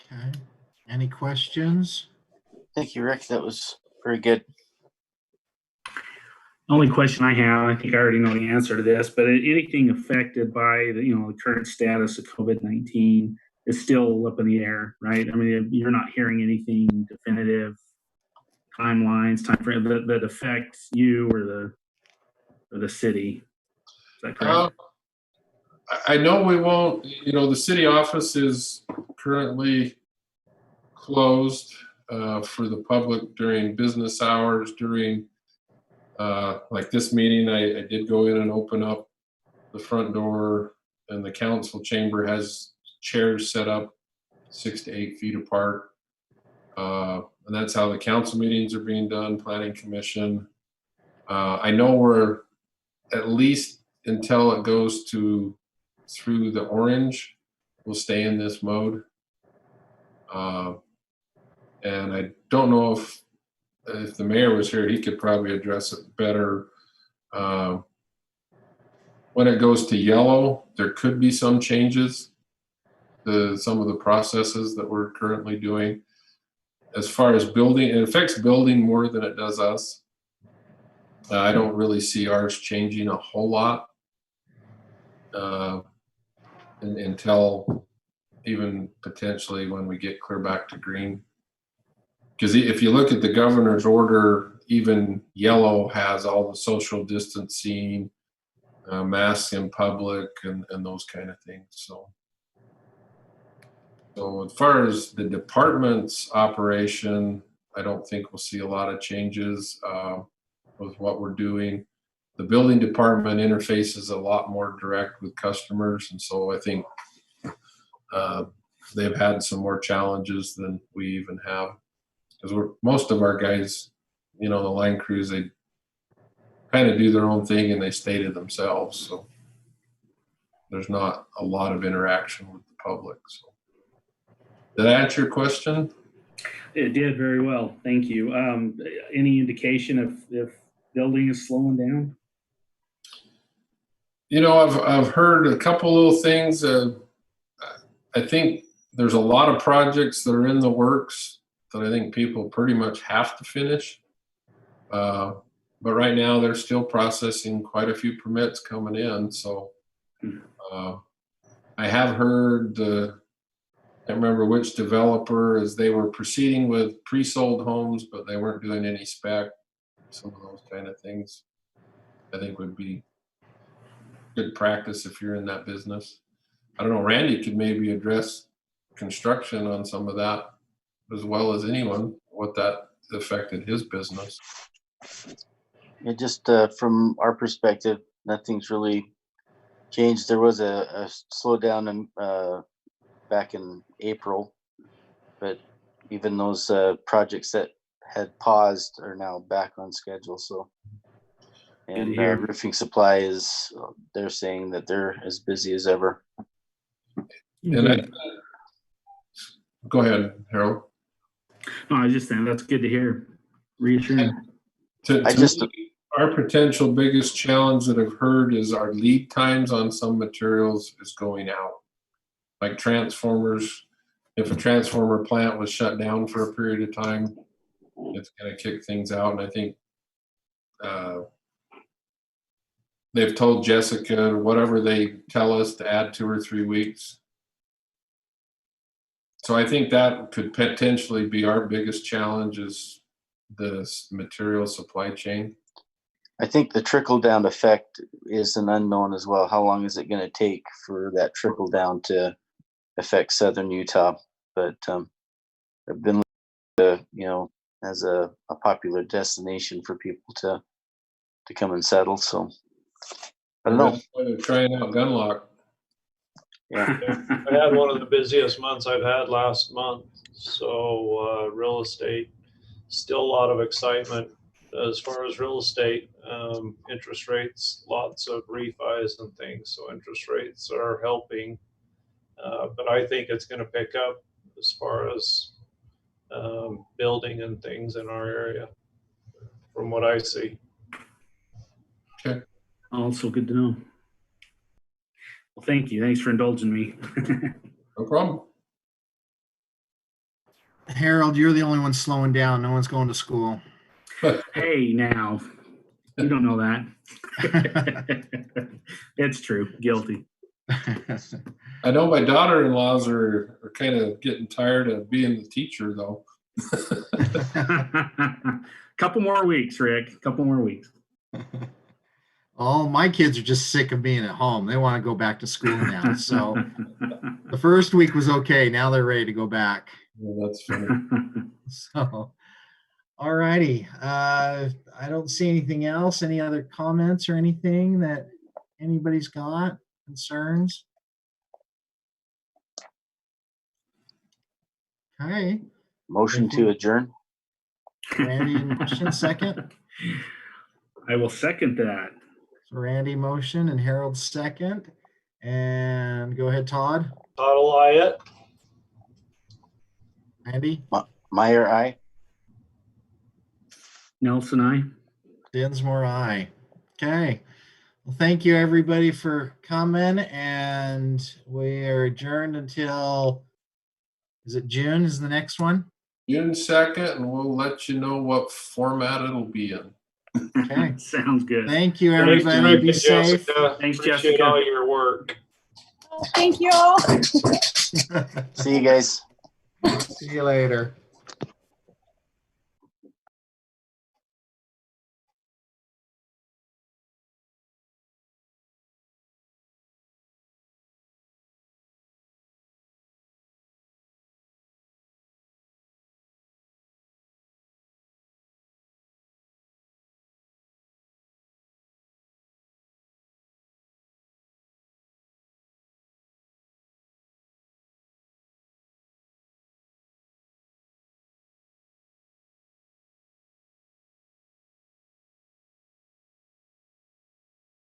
Okay. Any questions? Thank you, Rick. That was very good. Only question I have, I think I already know the answer to this, but anything affected by the current status of COVID-19 is still up in the air, right? I mean, you're not hearing anything definitive, timelines, time frame that affect you or the city. Is that correct? I know we won't. The city office is currently closed for the public during business hours. During like this meeting, I did go in and open up the front door, and the council chamber has chairs set up 6 to 8 feet apart. And that's how the council meetings are being done, planning commission. I know we're at least until it goes through the orange, we'll stay in this mode. And I don't know if the mayor was here, he could probably address it better. When it goes to yellow, there could be some changes to some of the processes that we're currently doing. As far as building, it affects building more than it does us. I don't really see ours changing a whole lot until even potentially when we get clear back to green. Because if you look at the governor's order, even yellow has all the social distancing, masks in public, and those kind of things. So as far as the department's operation, I don't think we'll see a lot of changes with what we're doing. The building department interfaces a lot more direct with customers, and so I think they've had some more challenges than we even have. Because most of our guys, the line crews, they kind of do their own thing and they stay to themselves. So there's not a lot of interaction with the public. So did I answer your question? It did very well. Thank you. Any indication if building is slowing down? I've heard a couple little things. I think there's a lot of projects that are in the works that I think people pretty much have to finish. But right now they're still processing quite a few permits coming in. So I have heard, I can't remember which developer, as they were proceeding with pre-sold homes, but they weren't doing any spec. Some of those kind of things I think would be good practice if you're in that business. I don't know, Randy could maybe address construction on some of that as well as anyone, what that affected his business. Yeah, just from our perspective, nothing's really changed. There was a slowdown back in April, but even those projects that had paused are now back on schedule. So, and roofing supply they're saying that they're as busy as ever. And go ahead, Harold. No, I was just saying that's good to hear. Reassuring. Our potential biggest challenge that I've heard is our lead times on some materials is going out. Like transformers, if a transformer plant was shut down for a period of time, it's going to kick things out. And I think they've told Jessica whatever they tell us to add 2 or 3 weeks. So I think that could potentially be our biggest challenge, is the material supply chain. I think the trickle down effect is an unknown as well. How long is it going to take for that trickle down to affect southern Utah? But I've been, as a popular destination for people to come and settle. So I don't know. That's why they're trying out Gunlock. Yeah. I had one of the busiest months I've had last month. So real estate, still a lot of excitement as far as real estate. Interest rates, lots of refis and things. So interest rates are helping. But I think it's going to pick up as far as building and things in our area, from what I see. Okay. Also good to know. Well, thank you. Thanks for indulging me. No problem. Harold, you're the only one slowing down. No one's going to school. Hey, now, you don't know that. It's true. Guilty. I know my daughter-in-laws are kind of getting tired of being the teacher, though. Couple more weeks, Rick. Couple more weeks. All my kids are just sick of being at home. They want to go back to school now. So the first week was okay. Now they're ready to go back. Well, that's funny. So, all righty. I don't see anything else. Any other comments or anything that anybody's got? Concerns? Okay. Motion to adjourn. Randy, motion second. I will second that. So Randy motion and Harold second. And go ahead, Todd. Todd Eliot. Andy. Meyer, aye. Nelson, I. Dinsmore, aye. Okay. Well, thank you everybody for coming, and we are adjourned until, is it June is the next one? June 2nd, and we'll let you know what format it'll be in. Okay. Sounds good. Thank you everybody. Be safe. Thanks, Appreciate Jessica. all your work. Thank you all. See you guys. See you later.